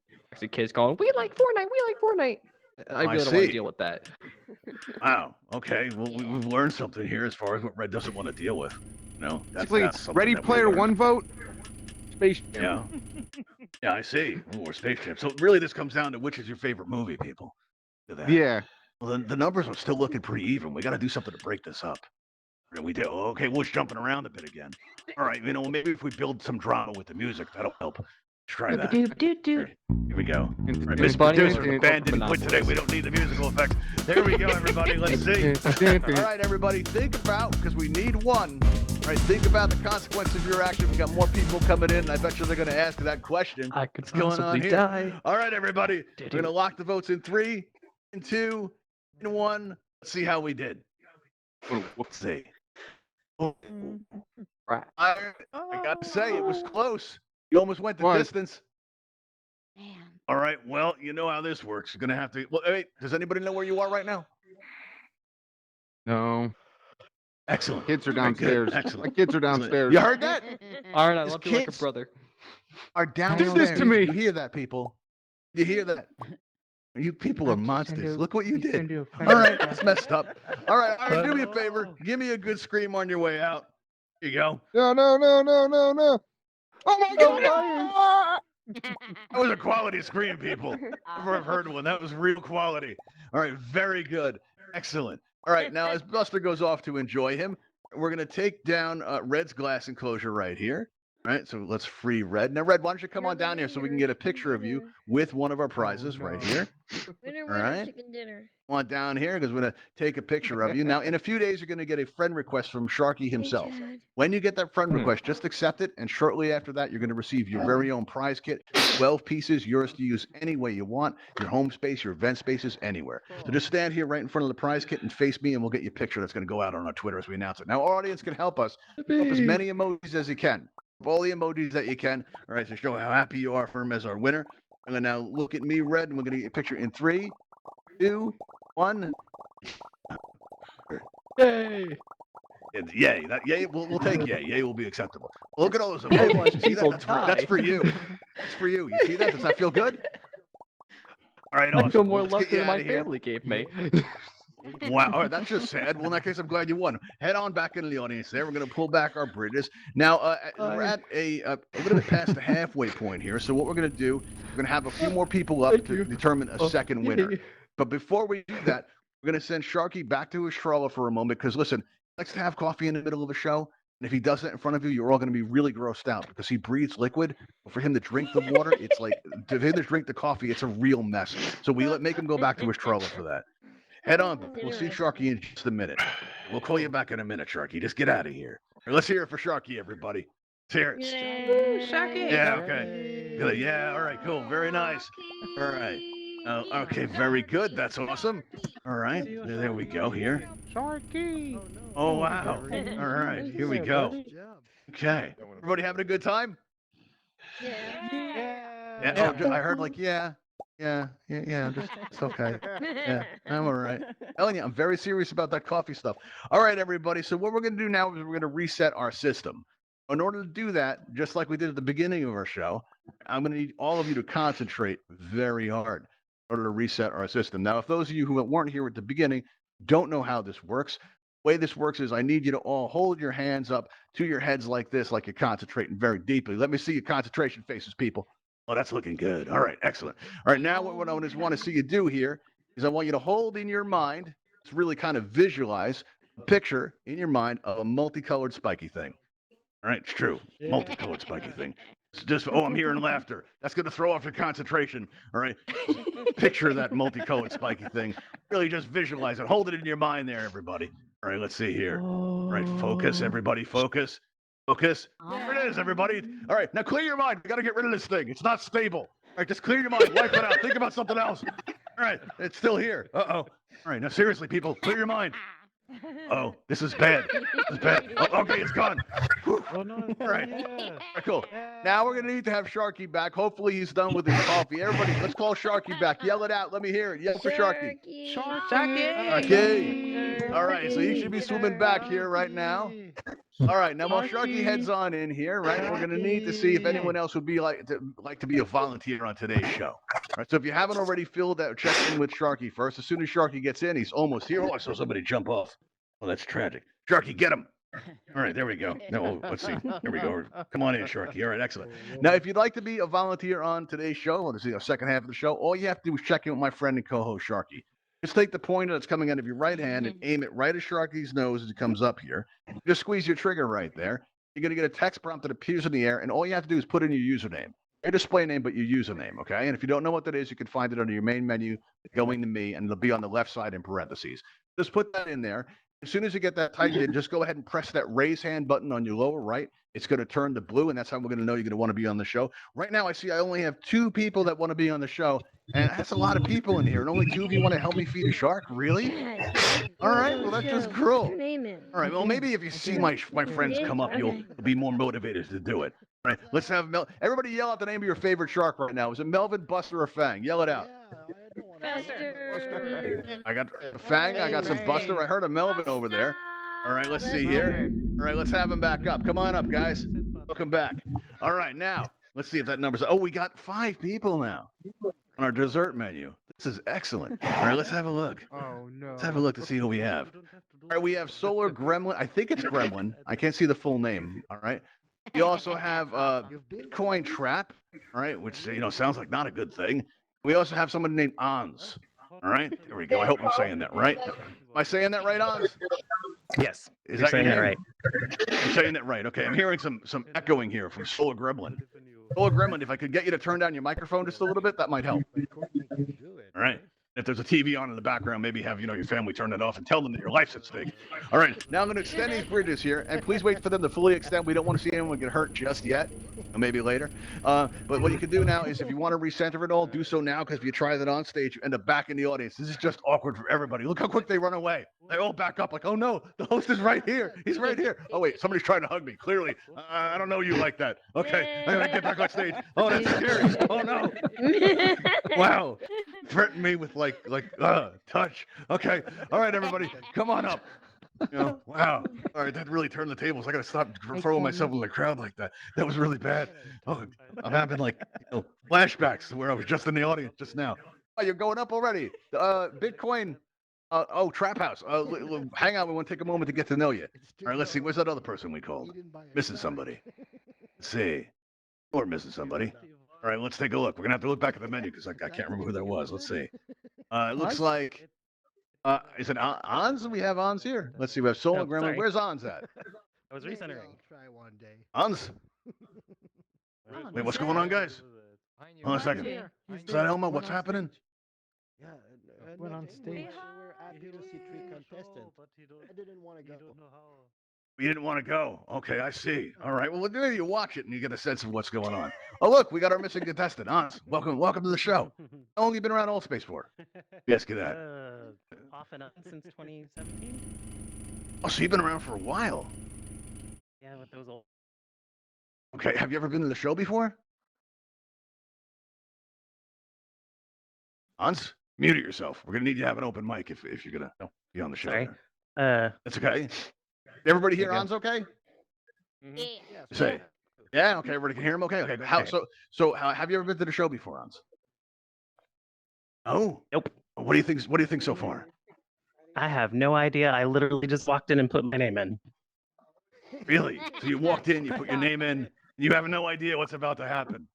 Speaker 6: kids going, "We like Fortnite, we like Fortnite." I
Speaker 1: I
Speaker 6: really don't want
Speaker 1: see.
Speaker 6: to deal with that.
Speaker 1: Wow. Okay. Well, we've learned something here as far as what Red doesn't want to deal with. No,
Speaker 2: Basically,
Speaker 1: something
Speaker 2: Ready
Speaker 1: that we
Speaker 2: Player
Speaker 1: learned.
Speaker 2: One vote. Space Jam.
Speaker 1: Yeah. Yeah, I see. Or Space Jam. So really, this comes down to which is your favorite movie, people. Look at that.
Speaker 2: Yeah.
Speaker 1: Well, the numbers are still looking pretty even. We got to do something to break this up. And we do. Okay, well, it's jumping around a bit again. All right, maybe if we build some drama with the music, that'll help. Let's try that.
Speaker 5: Doop.
Speaker 1: Here we go. All right,
Speaker 6: It's
Speaker 1: Mr.
Speaker 6: funny
Speaker 1: Producer,
Speaker 6: when
Speaker 1: the
Speaker 6: the
Speaker 1: band
Speaker 6: corporate
Speaker 1: didn't quit today. We don't need the musical effects. There we go, everybody. Let's see. All right, everybody, think about, because we need one. All right, think about the consequence of your action. We got more people coming in, and I bet you they're going to ask that question.
Speaker 6: I could
Speaker 1: What's going on
Speaker 6: possibly
Speaker 1: here?
Speaker 6: die.
Speaker 1: All right, everybody, we're
Speaker 6: Did
Speaker 1: going to
Speaker 6: you?
Speaker 1: lock the votes in 3, and 2, and 1. Let's see how we did. Let's see.
Speaker 6: Right.
Speaker 1: I got to say, it was close. You almost went the
Speaker 2: Was.
Speaker 1: distance.
Speaker 8: Man.
Speaker 1: All right, well, you know how this works. You're going to have to. Well, wait, does anybody know where you are right now?
Speaker 2: No.
Speaker 1: Excellent.
Speaker 2: Kids are
Speaker 1: Very good.
Speaker 2: downstairs.
Speaker 1: Excellent.
Speaker 2: My kids are downstairs.
Speaker 1: You heard that?
Speaker 6: Iron, I
Speaker 1: His
Speaker 6: love you like a
Speaker 1: kids-
Speaker 6: brother.
Speaker 1: Are
Speaker 2: Do
Speaker 1: downstairs.
Speaker 2: this to me.
Speaker 1: You hear that, people? You hear that? You people are monsters. Look what you did. All right, it's messed up. All right, Iron, do me a favor. Give me a good scream on your way out. Here you go.
Speaker 2: No. Oh my God.
Speaker 1: That was a quality scream, people. Never have heard one. That was real quality. All right, very good. Excellent. All right, now as Buster goes off to enjoy him, we're going to take down Red's glass enclosure right here. All right, so let's free Red. Now, Red, why don't you come on down here so we can get a picture of you with one of our prizes right here.
Speaker 4: Winner,
Speaker 1: All
Speaker 4: winner,
Speaker 1: right.
Speaker 4: chicken dinner.
Speaker 1: On down here because we're going to take a picture of you. Now, in a few days, you're going to get a friend request from Sharky himself.
Speaker 4: Hey, Dad.
Speaker 1: When you get that friend
Speaker 2: Hmm.
Speaker 1: request, just accept it. And shortly after that, you're going to receive your very own prize kit, 12 pieces, yours to use any way you want, your home space, your event spaces, anywhere. So just stand here right in front of the prize kit and face me, and we'll get you a picture that's going to go out on our Twitter as we announce it. Now, our audience can help us. Up as many emojis as you can. All the emojis that you can. All right, to show how happy you are for him as our winner. And then now look at me, Red, and we're going to get a picture in 3, 2, 1.
Speaker 6: Yay!
Speaker 1: And yay, that yay, we'll take yay. Yay will be acceptable. Look at all those
Speaker 6: I
Speaker 1: emojis.
Speaker 6: watch
Speaker 1: You see that?
Speaker 6: people
Speaker 1: That's for
Speaker 6: die.
Speaker 1: you. That's for you. You see that? Does that feel good? All right,
Speaker 6: I
Speaker 1: awesome.
Speaker 6: feel more
Speaker 1: Let's
Speaker 6: love
Speaker 1: get you
Speaker 6: than my
Speaker 1: outta here.
Speaker 6: family gave me.
Speaker 1: Wow. All right, that's just sad. Well, in that case, I'm glad you won. Head on back into the audience there. We're going to pull back our bridges. Now, we're at a little bit past the halfway point here. So what we're going to do, we're going to have a few more people up
Speaker 6: Thank
Speaker 1: to
Speaker 6: you.
Speaker 1: determine a second winner.
Speaker 6: Yay.
Speaker 1: But before we do that, we're going to send Sharky back to his stroller for a moment because, listen, he likes to have coffee in the middle of a show. And if he does that in front of you, you're all going to be really grossed out because he breathes liquid. For him to drink the water, it's like, to him to drink the coffee, it's a real mess. So we make him go back to his stroller for that. Head on. We'll see Sharky in just a minute. We'll call you back in a minute, Sharky. Just get out of here. Let's hear it for Sharky, everybody. Let's hear it.
Speaker 5: Ooh, Sharky.
Speaker 1: Yeah, okay. Good. Yeah, all right, cool. Very nice. All right. Okay, very good. That's awesome. All right. There we go here.
Speaker 2: Sharky.
Speaker 1: Oh, wow. All right. Here we go. Okay. Everybody having a good time? Yeah. Oh, I heard like, yeah. It's okay. Yeah, I'm all right. Telling you, I'm very serious about that coffee stuff. All right, everybody. So what we're going to do now is we're going to reset our system. In order to do that, just like we did at the beginning of our show, I'm going to need all of you to concentrate very hard in order to reset our system. Now, if those of you who weren't here at the beginning don't know how this works, the way this works is I need you to all hold your hands up to your heads like this, like you're concentrating very deeply. Let me see your concentration faces, people. Oh, that's looking good. All right, excellent. All right, now what I just want to see you do here is I want you to hold in your mind, to really kind of visualize a picture in your mind of a multicolored spiky thing. All right, it's true. Multicolored spiky thing. It's just, oh, I'm hearing laughter. That's going to throw off your concentration. All right. Picture that multicolored spiky thing. Really just visualize it. Hold it in your mind there, everybody. All right, let's see here. All right, focus, everybody. Focus. Focus. There it is, everybody. All right, now clear your mind. We got to get rid of this thing. It's not stable. All right, just clear your mind. Wipe it out. Think about something else. All right, it's still here. Uh-oh. All right, now seriously, people, clear your mind. Oh, this is bad. This is bad. Oh, okay, it's gone. Whew.
Speaker 9: Oh, no.
Speaker 1: All right.
Speaker 9: Yeah.
Speaker 1: All right, cool. Now we're going to need to have Sharky back. Hopefully he's done with his coffee. Everybody, let's call Sharky back. Yell it out. Let me hear it. Yell for Sharky. Sharky. All right, so he should be swimming back here right now. All right, now while Sharky heads on in here, right, we're going to need to see if anyone else would be like to be a volunteer on today's show. All right, so if you haven't already filled out, check in with Sharky first. As soon as Sharky gets in, he's almost here. Oh, I saw somebody jump off. Oh, that's tragic. Sharky, get him. All right, there we go. No, let's see. Here we go. Come on in, Sharky. All right, excellent. Now, if you'd like to be a volunteer on today's show, or to see the second half of the show, all you have to do is check in with my friend and co-host, Sharky. Just take the pointer that's coming out of your right hand and aim it right at Sharky's nose as it comes up here. Just squeeze your trigger right there. You're going to get a text prompt that appears in the air, and all you have to do is put in your username. Your display name, but your username, okay? And if you don't know what that is, you can find it under your main menu, going to me, and it'll be on the left side in parentheses. Just put that in there. As soon as you get that typed in, just go ahead and press that raise hand button on your lower right. It's going to turn to blue, and that's how we're going to know you're going to want to be on the show. Right now, I see I only have 2 people that want to be on the show, and that's a lot of people in here, and only 2 of you want to help me feed a shark? Really? All right, well, that's just cruel. All right, well, maybe if you see my friends come up, you'll be more motivated to do it. All right, let's have everybody yell out the name of your favorite shark right now. Is it Melvin, Buster, or Fang? Yell it out. I got Fang. I got some Buster. I heard a Melvin over there. All right, let's see here. All right, let's have him back up. Come on up, guys. Welcome back. All right, now let's see if that number's. Oh, we got 5 people now on our dessert menu. This is excellent. All right, let's have a look.
Speaker 2: Oh no.
Speaker 1: Let's have a look to see who we have. All right, we have Solar Gremlin. I think it's Gremlin. I can't see the full name. All right. We also have Bitcoin Trap. All right, which sounds like not a good thing. We also have someone named Ons. All right, there we go. I hope I'm saying that right. Am I saying that right, Ons?
Speaker 9: Yes.
Speaker 1: Is
Speaker 9: You're
Speaker 1: that
Speaker 9: saying
Speaker 1: your
Speaker 9: that
Speaker 1: name?
Speaker 9: right.
Speaker 1: I'm saying that right. Okay, I'm hearing some echoing here from Solar Gremlin. Solar Gremlin, if I could get you to turn down your microphone just a little bit, that might help. All right. If there's a TV on in the background, maybe have your family turn it off and tell them that your life's at stake. All right, now I'm going to extend these bridges here, and please wait for them to fully extend. We don't want to see anyone get hurt just yet, or maybe later. But what you can do now is, if you want to recenter it all, do so now, because if you try that on stage, you end up back in the audience. This is just awkward for everybody. Look how quick they run away. They all back up like, oh no, the host is right here. He's right here. Oh wait, somebody's trying to hug me. Clearly, I don't know you like that. Okay, I'm gonna get back on stage. Oh, that's scary. Oh no. Wow. Threaten me with like touch. Okay. All right, everybody, come on up. Wow. All right, that really turned the tables. I gotta stop throwing myself in the crowd like that. That was really bad. Oh, I'm having flashbacks to where I was just in the audience just now. Oh, you're going up already. Bitcoin Trap House. Hang on. We want to take a moment to get to know you. All right, let's see. Where's that other person we called? Missing somebody. Let's see. Or missing somebody. All right, let's take a look. We're gonna have to look back at the menu because I can't remember who that was. Let's see. It looks like. Is it Ons? We have Ons here. Let's see. We have Soul and Gremlin.
Speaker 9: sorry.
Speaker 1: Where's Ons at?
Speaker 9: I was recentering.
Speaker 10: Try one day.
Speaker 1: Ons. Wait, what's going on, guys? Hold on a second. Is that Elma? What's happening?
Speaker 10: Yeah,
Speaker 9: Went on stage.
Speaker 10: We were happy to see 3 contestants. I didn't want to go.
Speaker 1: You didn't want to go. Okay, I see. All right. Well, maybe you watch it and you get a sense of what's going on. Oh, look, we got our missing contestant, Hans. Welcome to the show. How long have you been around Altspace for? Yes, get that.
Speaker 9: Off and on since 2017.
Speaker 1: Oh, so you've been around for a while.
Speaker 9: Yeah, with those old.
Speaker 1: Okay, have you ever been to the show before? Hans, mute it yourself. We're gonna need you to have an open mic if you're gonna be on the show.
Speaker 9: Sorry.
Speaker 1: there. That's okay. Everybody hear
Speaker 9: Okay.
Speaker 1: Hans okay?
Speaker 8: Yeah.
Speaker 1: Say. Yeah, okay, everybody can hear him okay? Okay. How
Speaker 9: Okay.
Speaker 1: so have you ever been to the show before, Hans? Oh?
Speaker 9: Nope.
Speaker 1: What do you think so far?
Speaker 9: I have no idea. I literally just walked in and put my name in.
Speaker 1: Really? So you walked in, you put your name in, you have no idea what's about to happen.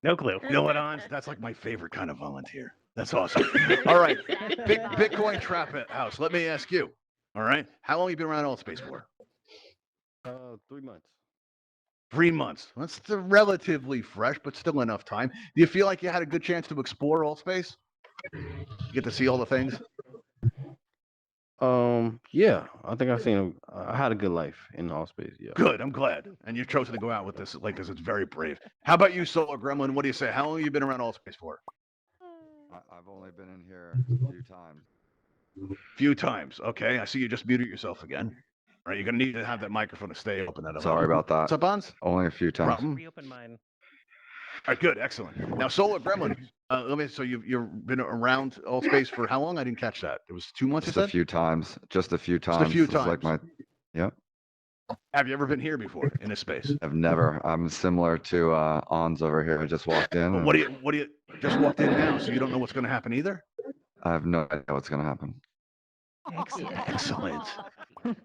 Speaker 9: No clue.
Speaker 1: You know what, Hans? That's like my favorite kind of volunteer. That's awesome. All right. Bitcoin Trap House. Let me ask you. All right. How long have you been around Altspace for?
Speaker 10: 3 months.
Speaker 1: 3 months. That's still relatively fresh, but still enough time. Do you feel like you had a good chance to explore Altspace? You get to see all the things?
Speaker 10: Yeah, I think I had a good life in Altspace. Yeah.
Speaker 1: Good. I'm glad. And you've chosen to go out with this like this. It's very brave. How about you, Solar Gremlin? What do you say? How long have you been around Altspace for?
Speaker 11: I've only been in here a few times.
Speaker 1: Few times. Okay. I see you just muted yourself again. All right. You're going to need to have that microphone to stay open.
Speaker 11: Sorry about that.
Speaker 1: What's up, Hans?
Speaker 11: Only a few times.
Speaker 1: Problem?
Speaker 9: Reopen mine.
Speaker 1: All right, good, excellent. Now, Solar Gremlin, so you've been around Altspace for how long? I didn't catch that. It was 2 months.
Speaker 11: Just
Speaker 1: you
Speaker 11: a
Speaker 1: said?
Speaker 11: few times. Just a few times.
Speaker 1: few
Speaker 11: It's like
Speaker 1: times.
Speaker 11: Yep.
Speaker 1: Have you ever been here before in this space?
Speaker 11: I've never. I'm similar to Ons over here. I just walked in. and
Speaker 1: What do you just walked in now? So you don't know what's going to happen either?
Speaker 11: I have no idea what's gonna happen.
Speaker 1: Excellent.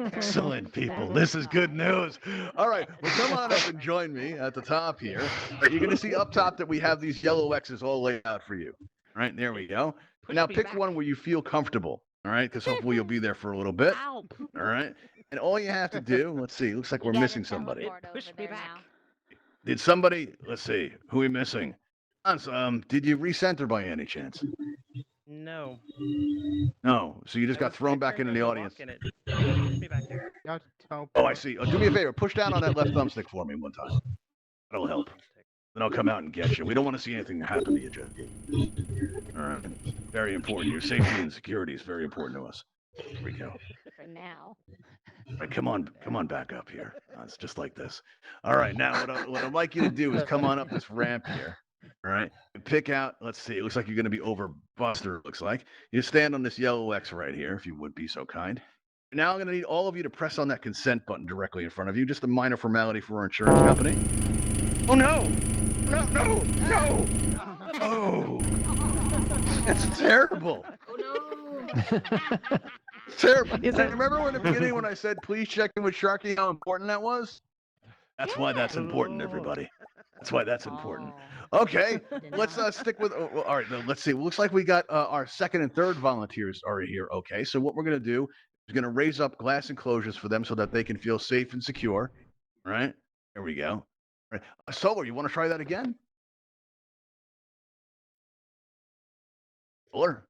Speaker 1: Excellent, people. This is good news. All right. Well, come on up and join me at the top here. You're going to see up top that we have these yellow X's all laid out for you. All right. There we go. Now pick one where you feel comfortable. All right. Because hopefully you'll be there for a little bit.
Speaker 8: Ow.
Speaker 1: All right. And all you have to do, let's see. Looks like we're missing somebody.
Speaker 8: Push me back.
Speaker 1: Did somebody, let's see. Who are we missing? Hans, did you recenter by any chance?
Speaker 9: No.
Speaker 1: No. So you just got thrown back into the audience.
Speaker 9: Push me back there.
Speaker 1: Oh, I see. Do me a favor. Push down on that left thumbstick for me one time. That'll help. Then I'll come out and get you. We don't want to see anything happen to you, Jeff. All right. Very important. Your safety and security is very important to us. Here we go.
Speaker 8: For now.
Speaker 1: All right, come on back up here. It's just like this. All right. Now, what I'd like you to do is come on up this ramp here. All right. And pick out, let's see. It looks like you're going to be over Buster, it looks like. You stand on this yellow X right here, if you would be so kind. Now I'm going to need all of you to press on that consent button directly in front of you. Just a minor formality for our insurance company. Oh, no. No. Oh. That's terrible.
Speaker 8: Oh no.
Speaker 1: It's terrible. Remember in the beginning when I said, please check in with Sharky how important that was? That's why that's important, everybody. That's why that's important. Okay, let's stick with. All right, let's see. Looks like we got our second and third volunteers are here. Okay, so what we're gonna do is gonna raise up glass enclosures for them so that they can feel safe and secure. All right, there we go. All right, Solar, you want to try that again? Solar,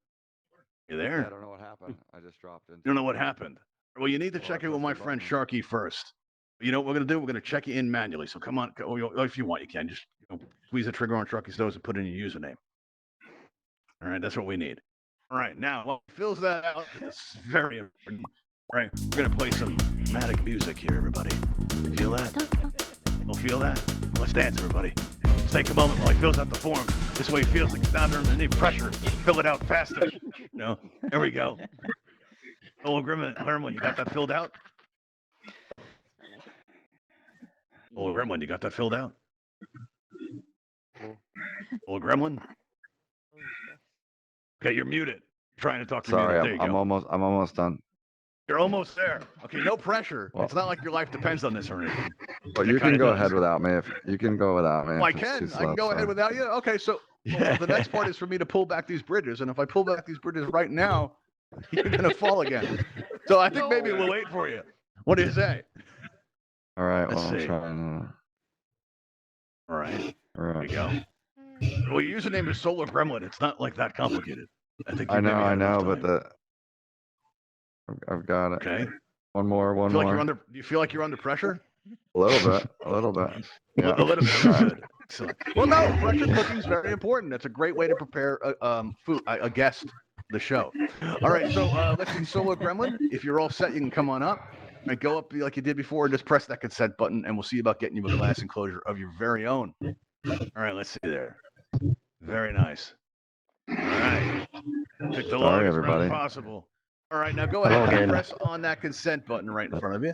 Speaker 1: you there?
Speaker 11: I don't know what happened. I just dropped in.
Speaker 1: You don't know what happened. Well, you need to check in with my friend Sharky first. You know what we're gonna do? We're gonna check you in manually. So come on, if you want, you can just squeeze the trigger on Sharky's nose and put in your username. All right, that's what we need. All right, now while he fills that out, it's very important. All right, we're gonna play some dramatic music here, everybody. Feel that? Don't feel that? Let's dance, everybody. Let's take a moment while he fills out the form. This way he feels like he's not under any pressure. Fill it out faster. There we go. Oh, Gremlin, you got that filled out? Oh, Gremlin, you got that filled out? Oh, Gremlin? Okay, you're muted. Trying to talk to me.
Speaker 11: Sorry,
Speaker 1: There you
Speaker 11: I'm
Speaker 1: go.
Speaker 11: almost done.
Speaker 1: You're almost there. Okay, no pressure.
Speaker 11: Well-
Speaker 1: It's not like your life depends on this or anything.
Speaker 11: But
Speaker 1: It
Speaker 11: you can
Speaker 1: kinda
Speaker 11: go
Speaker 1: does.
Speaker 11: ahead without me if you can go without me.
Speaker 1: Oh, I
Speaker 11: if it's too
Speaker 1: can. I can
Speaker 11: slow,
Speaker 1: go ahead
Speaker 11: so-
Speaker 1: without you. Okay, so the next part is for me to pull back these bridges, and if I pull back these bridges right now, you're gonna fall again. So I think maybe we'll wait for you. What do you say?
Speaker 11: All right.
Speaker 1: Let's
Speaker 11: Well, I'm
Speaker 1: see.
Speaker 11: trying.
Speaker 1: All right,
Speaker 11: All
Speaker 1: there
Speaker 11: right.
Speaker 1: you go. Well, your username is Solar Gremlin. It's not like that complicated. I think.
Speaker 11: I
Speaker 1: you maybe
Speaker 11: know,
Speaker 1: had
Speaker 11: I
Speaker 1: enough
Speaker 11: know, but
Speaker 1: time.
Speaker 11: I've got it.
Speaker 1: Okay.
Speaker 11: One more.
Speaker 1: Do you feel like you're under pressure?
Speaker 11: A little bit. Yeah.
Speaker 1: A little bit. Good. Excellent. Well, no, pressure cooking is very important. That's a great way to prepare a guest the show. All right, so let's see, Solo Gremlin. If you're all set, you can come on up. All right, go up like you did before and just press that consent button, and we'll see about getting you a glass enclosure of your very own. All right, let's see there. Very nice. All right. Pick the
Speaker 11: Sorry,
Speaker 1: longest route
Speaker 11: everybody.
Speaker 1: possible. All right, now go ahead
Speaker 9: Hello
Speaker 1: and
Speaker 9: again.
Speaker 1: press on that consent button right in front of you.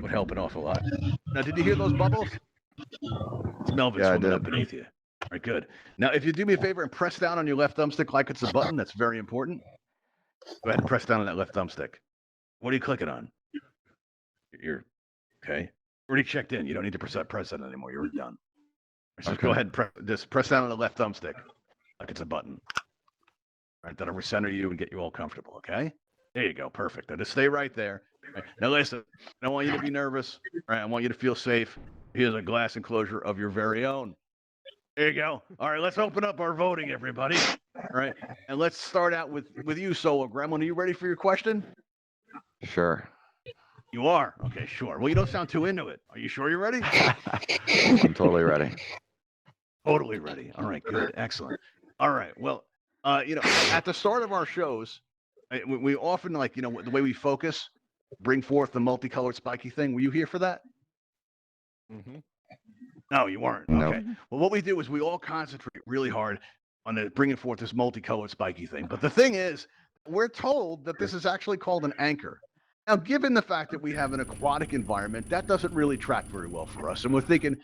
Speaker 1: Would help an awful lot. Now, did you hear those bubbles? It's Melvin
Speaker 11: Yeah, I
Speaker 1: swimming up
Speaker 11: did.
Speaker 1: beneath you. All right, good. Now, if you do me a favor and press down on your left thumbstick like it's a button, that's very important. Go ahead and press down on that left thumbstick. What are you clicking on? You're okay. Already checked in. You don't need to press that anymore. You're done. So
Speaker 11: Okay.
Speaker 1: go ahead and just press down on the left thumbstick like it's a button. All right, that'll recenter you and get you all comfortable. Okay. There you go. Perfect. Now just stay right there. All right, now listen. I don't want you to be nervous. All right, I want you to feel safe. Here's a glass enclosure of your very own. There you go. All right, let's open up our voting, everybody. All right, and let's start out with you, Solo Gremlin. Are you ready for your question?
Speaker 11: Sure.
Speaker 1: You are? Okay, sure. Well, you don't sound too into it. Are you sure you're ready?
Speaker 11: I'm totally ready.
Speaker 1: Totally ready. All right, good. Excellent. All right. Well, at the start of our shows, we often, like, the way we focus, bring forth the multicolored spiky thing. Were you here for that?
Speaker 6: Mm-hmm.
Speaker 1: No, you weren't.
Speaker 11: No.
Speaker 1: Okay. Well, what we do is we all concentrate really hard on bringing forth this multicolored spiky thing. But the thing is, we're told that this is actually called an anchor. Now, given the fact that we have an aquatic environment, that doesn't really track very well for us. And we're thinking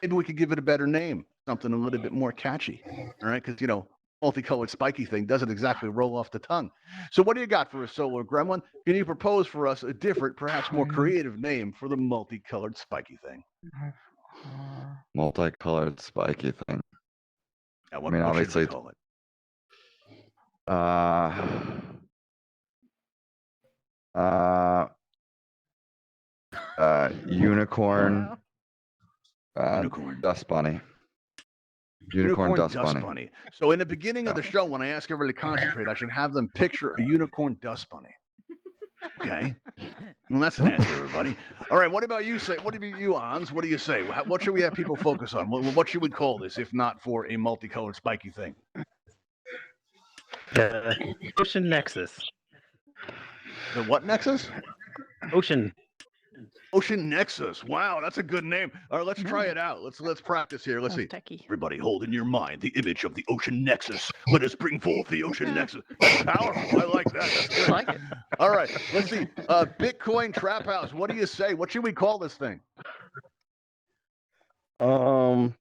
Speaker 1: maybe we could give it a better name, something a little bit more catchy. All right. Because, multicolored spiky thing doesn't exactly roll off the tongue. So what do you got for us, Solar Gremlin? Can you propose for us a different, perhaps more creative name for the multicolored spiky thing?
Speaker 11: Multicolored spiky thing.
Speaker 1: Now, what,
Speaker 11: I mean,
Speaker 1: what should we
Speaker 11: obviously,
Speaker 1: call it?
Speaker 11: Unicorn.
Speaker 1: Unicorn.
Speaker 11: Dust bunny. Unicorn dust bunny.
Speaker 1: So in the beginning of the show, when I ask everybody to concentrate, I should have them picture a unicorn dust bunny. Okay. Well, that's an answer, everybody. All right. What about you? What about you, Hans? What do you say? What should we have people focus on? What should we call this, if not for a multicolored spiky thing?
Speaker 9: Ocean Nexus.
Speaker 1: The what Nexus?
Speaker 9: Ocean.
Speaker 1: Ocean Nexus. Wow, that's a good name. All right, let's try it out. Let's practice here. Let's see. Everybody, hold in your mind the image of the Ocean Nexus. Let us bring forth the Ocean Nexus. That's powerful. I like that. That's good.
Speaker 6: I like it.
Speaker 1: All right, let's see. Bitcoin Trap House. What do you say? What should we call this thing?
Speaker 10: The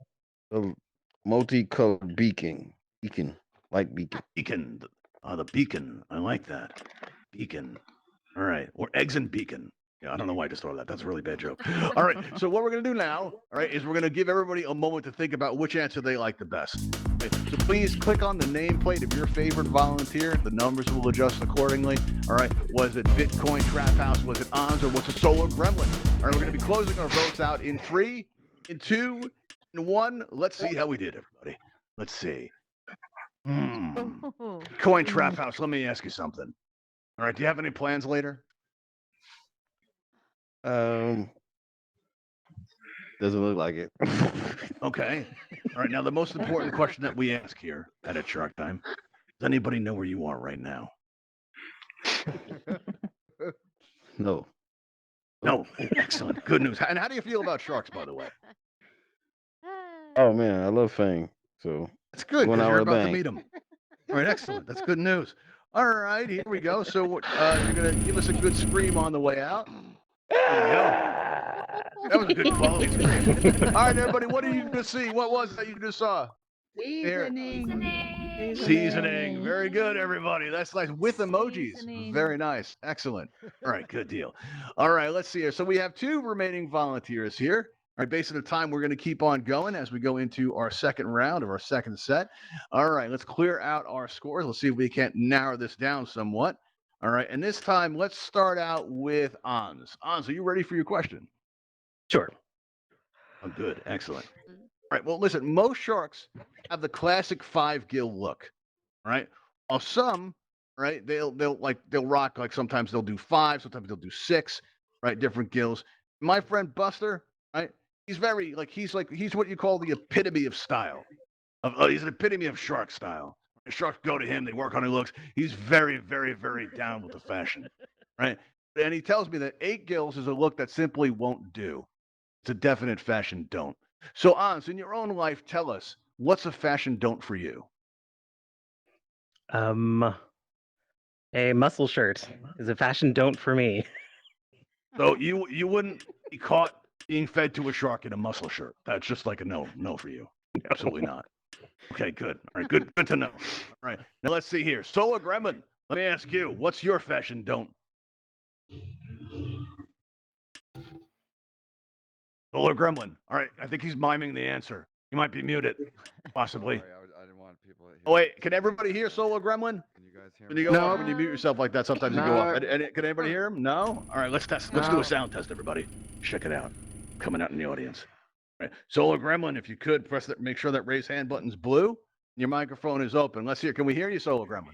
Speaker 10: multicolored beacon, like beacon.
Speaker 1: Beacon. The beacon. I like that. Beacon. All right. Or eggs and beacon. Yeah, I don't know why I just thought of that. That's a really bad joke. All right. So what we're going to do now, all right, is we're going to give everybody a moment to think about which answer they like the best. Okay, so please click on the nameplate of your favorite volunteer. The numbers will adjust accordingly. All right. Was it Bitcoin Trap House? Was it Ons? Or was it Solar Gremlin? All right. We're going to be closing our votes out in 3, in 2, in 1. Let's see how we did, everybody. Let's see. Coin Trap House. Let me ask you something. All right. Do you have any plans later?
Speaker 10: Doesn't look like it.
Speaker 1: Okay. All right. Now, the most important question that we ask here at Shark Time: does anybody know where you are right now?
Speaker 10: No.
Speaker 1: No. Excellent. Good news. And how do you feel about sharks, by the way?
Speaker 10: Oh man, I love Fang. So
Speaker 1: That's good.
Speaker 10: Going
Speaker 1: 'Cause
Speaker 10: out
Speaker 1: you're
Speaker 10: with a
Speaker 1: about to
Speaker 10: bang.
Speaker 1: meet him. All right. Excellent. That's good news. All right. Here we go. So you're gonna give us a good scream on the way out. There you go. That was a good quality scream. All right, everybody. What did you just see? What was that you just saw? Here.
Speaker 5: Evening.
Speaker 1: Seasoning. Very good, everybody. That's nice. With emojis.
Speaker 5: Seasoning.
Speaker 1: Very nice. Excellent. All right, good deal. All right, let's see here. So we have 2 remaining volunteers here. All right, based on the time, we're going to keep on going as we go into our second round of our second set. All right, let's clear out our scores. Let's see if we can't narrow this down somewhat. All right, and this time, let's start out with Ans. Ans, are you ready for your question?
Speaker 9: Sure.
Speaker 1: Oh, good. Excellent. All right, well, listen, most sharks have the classic 5-gill look, right? While some, right, they'll rock, like sometimes they'll do 5, sometimes they'll do 6, right? Different gills. My friend Buster, right? He's he's what you call the epitome of style. He's an epitome of shark style. Sharks go to him, they work on his looks. He's very, very, very down with the fashion, right? And he tells me that 8 gills is a look that simply won't do. It's a definite fashion don't. So, Ans, in your own life, tell us, what's a fashion don't for you?
Speaker 9: A muscle shirt is a fashion don't for me.
Speaker 1: So you wouldn't be caught being fed to a shark in a muscle shirt. That's just like a no for you. Absolutely not. Okay, good. All right, good to know. All right, now let's see here. Solar Gremlin, let me ask you, what's your fashion don't? Solar Gremlin. All right, I think he's miming the answer. He might be muted, possibly.
Speaker 11: Sorry, I didn't want people to hear.
Speaker 1: Oh wait, can everybody hear Solar Gremlin?
Speaker 11: Can you guys hear
Speaker 1: When
Speaker 11: me?
Speaker 1: you go
Speaker 2: No.
Speaker 1: off, when you mute yourself like that, sometimes you go
Speaker 2: No.
Speaker 1: off. Can anybody hear him? No? All right, let's test. Let's do
Speaker 2: No.
Speaker 1: a sound test, everybody. Check it out. Coming out in the audience. All right. Solar Gremlin, if you could, press that, make sure that raise hand button's blue. Your microphone is open. Let's hear. Can we hear you, Solar Gremlin?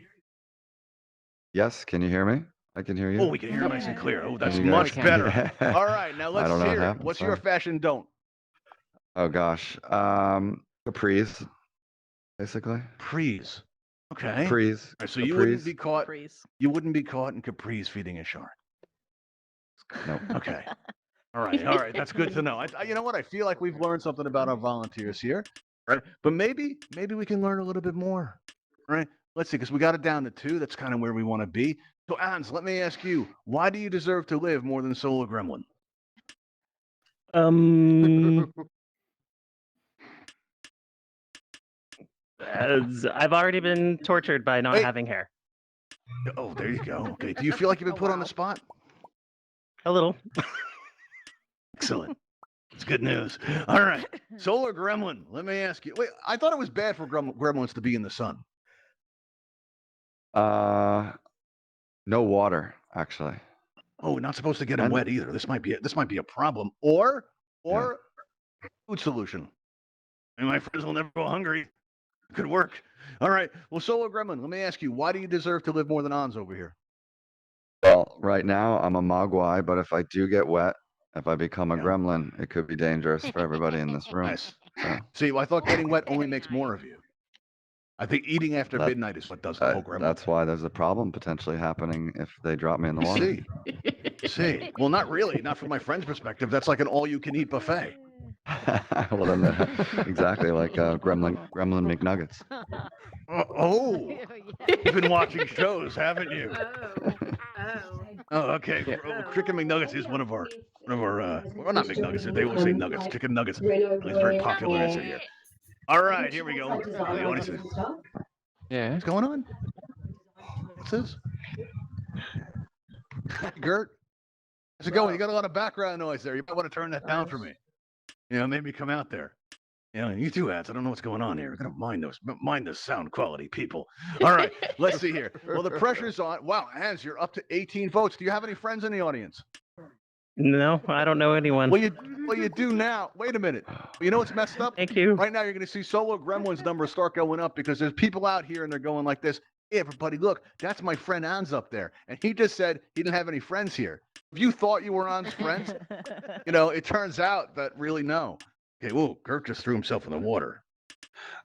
Speaker 11: Yes, can you hear me? I can hear you.
Speaker 1: Oh, we can hear nice and clear. Oh, that's
Speaker 11: Can you
Speaker 1: much
Speaker 11: guys-
Speaker 1: better. All right, now
Speaker 11: I
Speaker 1: let's
Speaker 11: don't know what
Speaker 1: hear it.
Speaker 11: happened,
Speaker 1: What's your
Speaker 11: sorry.
Speaker 1: fashion don't?
Speaker 11: Oh gosh. Capris, basically.
Speaker 1: Capris. Okay.
Speaker 11: Capris.
Speaker 1: All right, so you wouldn't
Speaker 11: capris.
Speaker 1: be caught.
Speaker 5: Freeze.
Speaker 1: You wouldn't be caught in capris feeding a shark.
Speaker 11: Nope.
Speaker 1: Okay. All right. That's good to know. You know what? I feel like we've learned something about our volunteers here, right? But maybe we can learn a little bit more, right? Let's see, because we got it down to 2. That's kind of where we want to be. So, Ans, let me ask you, why do you deserve to live more than Solar Gremlin?
Speaker 9: As I've already been tortured by not
Speaker 1: Wait.
Speaker 9: having hair.
Speaker 1: Oh, there you go. Okay. Do you feel like you've been put on the spot?
Speaker 9: A little.
Speaker 1: Excellent. It's good news. All right. Solar Gremlin, let me ask you. Wait, I thought it was bad for gremlins to be in the sun.
Speaker 11: No water, actually.
Speaker 1: Oh, we're not supposed to get them
Speaker 11: And-
Speaker 1: wet either. This might be a problem. Or food solution. And my friends will never go hungry. Could work. All right. Well, Solar Gremlin, let me ask you, why do you deserve to live more than Ons over here?
Speaker 11: Well, right now I'm a mogwai, but if I do get wet, if I become a
Speaker 1: Yeah.
Speaker 11: gremlin, it could be dangerous for everybody in this room.
Speaker 1: Nice.
Speaker 11: So,
Speaker 1: See, well, I thought getting wet only
Speaker 8: Very
Speaker 1: makes
Speaker 8: nice.
Speaker 1: more of you. I think eating after
Speaker 11: That-
Speaker 1: midnight is what does the whole gremlin.
Speaker 11: that's why there's a problem potentially happening if they drop me in the water.
Speaker 1: See. Well, not really. Not from my friend's perspective. That's like an all-you-can-eat buffet.
Speaker 11: Well, then, exactly like Gremlin McNuggets.
Speaker 1: Oh, you've been watching shows, haven't you? Oh, okay. Chicken McNuggets is one of our, well, not McNuggets. They always say nuggets. Chicken nuggets. It's a very popular answer here. All right, here we go. The audience is-
Speaker 2: Yeah.
Speaker 1: What's going on? What's this? Gert? How's it going? You got a lot of background noise there. You might want to turn that down for me. Maybe come out there. You too, Ads. I don't know what's going on here. We're gonna mind the sound quality, people. All right, let's see here. Well, the pressure's on. Wow, Hans, you're up to 18 votes. Do you have any friends in the audience?
Speaker 9: No, I don't know anyone.
Speaker 1: Well, you do now. Wait a minute. You know what's messed up?
Speaker 9: Thank you.
Speaker 1: Right now, you're going to see Solo Gremlin's numbers start going up because there's people out here and they're going like this. Hey, everybody, look, that's my friend Ans up there. And he just said he didn't have any friends here. If you thought you were Ans' friends, it turns out that really no. Okay, whoa, Kirk just threw himself in the water.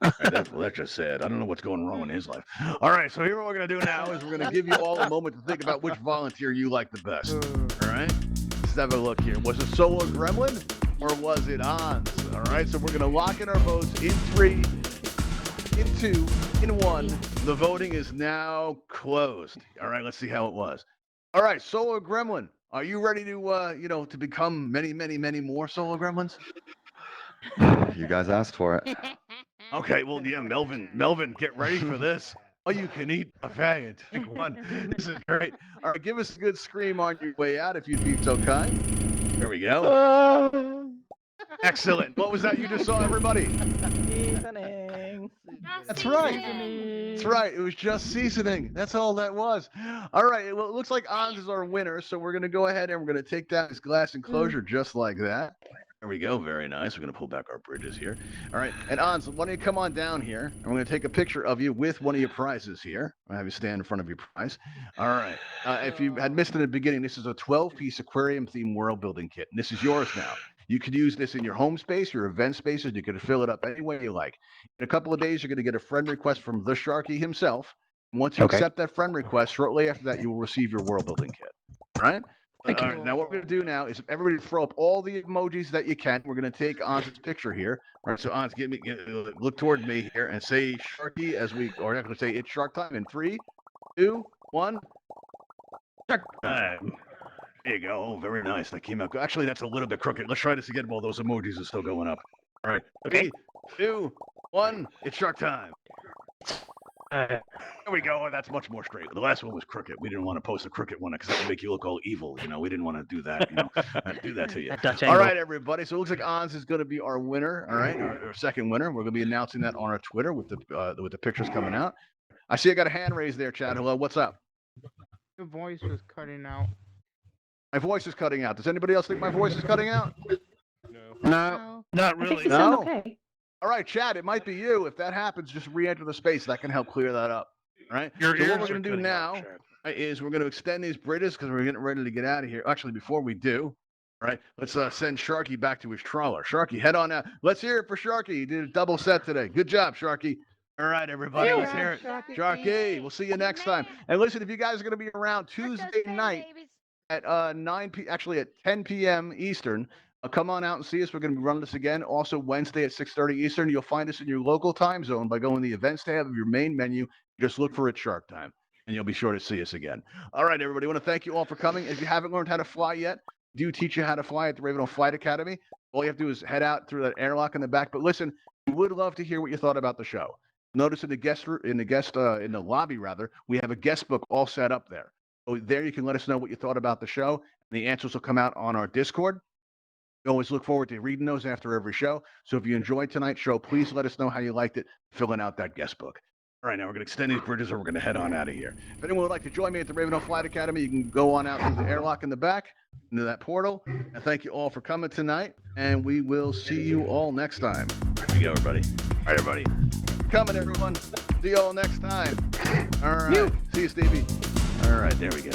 Speaker 1: All right, that's just sad. I don't know what's going wrong in his life. All right, so here what we're going to do now is we're going to give you all a moment to think about which volunteer you like the best. All right? Let's have a look here. Was it Solo Gremlin or was it Ons? All right, so we're going to lock in our votes in 3, in 2, in 1. The voting is now closed. All right, let's see how it was. All right, Solo Gremlin, are you ready to, to become many, many, many more Solo Gremlins?
Speaker 11: You guys asked for it.
Speaker 1: Okay, well, yeah, Melvin, get ready for this. Oh, you can eat a Fang and take one. This is great. All right, give us a good scream on your way out if you'd be so kind. There we go. Excellent. What was that you just saw, everybody?
Speaker 9: Seasoning.
Speaker 1: That's right. That's right. It was just seasoning. That's all that was. All right. Well, it looks like Ons is our winner, so we're going to go ahead and we're going to take down this glass enclosure just like that. There we go. Very nice. We're going to pull back our bridges here. All right. And Ons, why don't you come on down here? And we're going to take a picture of you with one of your prizes here. I'll have you stand in front of your prize. All right. If you had missed in the beginning, this is a 12-piece aquarium-themed world building kit. And this is yours now. You could use this in your home space, your event spaces. You could fill it up any way you like. In a couple of days, you're going to get a friend request from the Sharky himself. Once you accept that friend request, shortly after that, you will receive your world building kit. All right? All right, now what we're going to do now is everybody throw up all the emojis that you can. We're going to take Ons' picture here. All right, so Ons, look toward me here and say Sharky as we, or I'm going to say it's Shark Time in 3, 2, 1. Shark Time. There you go. Oh, very nice. That came out good. Actually, that's a little bit crooked. Let's try this again while those emojis are still going up. All right. Okay. 3, 2, 1. It's Shark Time. There we go. That's much more straight. The last one was crooked. We didn't want to post a crooked one because that would make you look all evil. You know, we didn't want to do that. You know, do that to you. All right, everybody. So it looks like Ons is going to be our winner. All right, our second winner. We're going to be announcing that on our Twitter with the pictures coming out. I see I got a hand raised there, Chad. Hello. What's up?
Speaker 2: Your voice was cutting out.
Speaker 1: My voice is cutting out. Does anybody else think my voice is cutting out?
Speaker 8: No.
Speaker 7: Not
Speaker 5: I
Speaker 7: really.
Speaker 5: think you sound
Speaker 1: No.
Speaker 5: okay.
Speaker 1: All right, Chad, it might be you. If that happens, just re-enter the space. That can help clear that up. All right.
Speaker 7: Your
Speaker 1: So
Speaker 7: ears
Speaker 1: what we're
Speaker 7: are
Speaker 1: going to do
Speaker 7: cutting out,
Speaker 1: now
Speaker 7: Chad.
Speaker 1: is we're going to extend these bridges because we're getting ready to get out of here. Actually, before we do, all right, let's send Sharky back to his trawler. Sharky, head on out. Let's hear it for Sharky. He did a double set today. Good job, Sharky. All right, everybody, let's hear it. Sharky, we'll see you next time. And listen, if you guys are going to be around Tuesday night at 10 p.m. Eastern, come on out and see us. We're going to be running this again. Also, Wednesday at 6:30 Eastern. You'll find us in your local time zone by going to the events tab of your main menu. Just look for it Shark Time, and you'll be sure to see us again. All right, everybody. I want to thank you all for coming. If you haven't learned how to fly yet, we do teach you how to fly at the Ravenhall Flight Academy. All you have to do is head out through that airlock in the back. But listen, we would love to hear what you thought about the show. Notice in the lobby, we have a guest book all set up there. So there you can let us know what you thought about the show. And the answers will come out on our Discord. We always look forward to reading those after every show. So if you enjoyed tonight's show, please let us know how you liked it, filling out that guest book. All right, now we're going to extend these bridges and we're going to head on out of here. If anyone would like to join me at the Ravenhall Flight Academy, you can go on out through the airlock in the back, into that portal. And thank you all for coming tonight. And we will see you all next time. There you go, everybody. All right, everybody. Coming, everyone. See you all next time. All right. See you, Stevie. All right, there we go.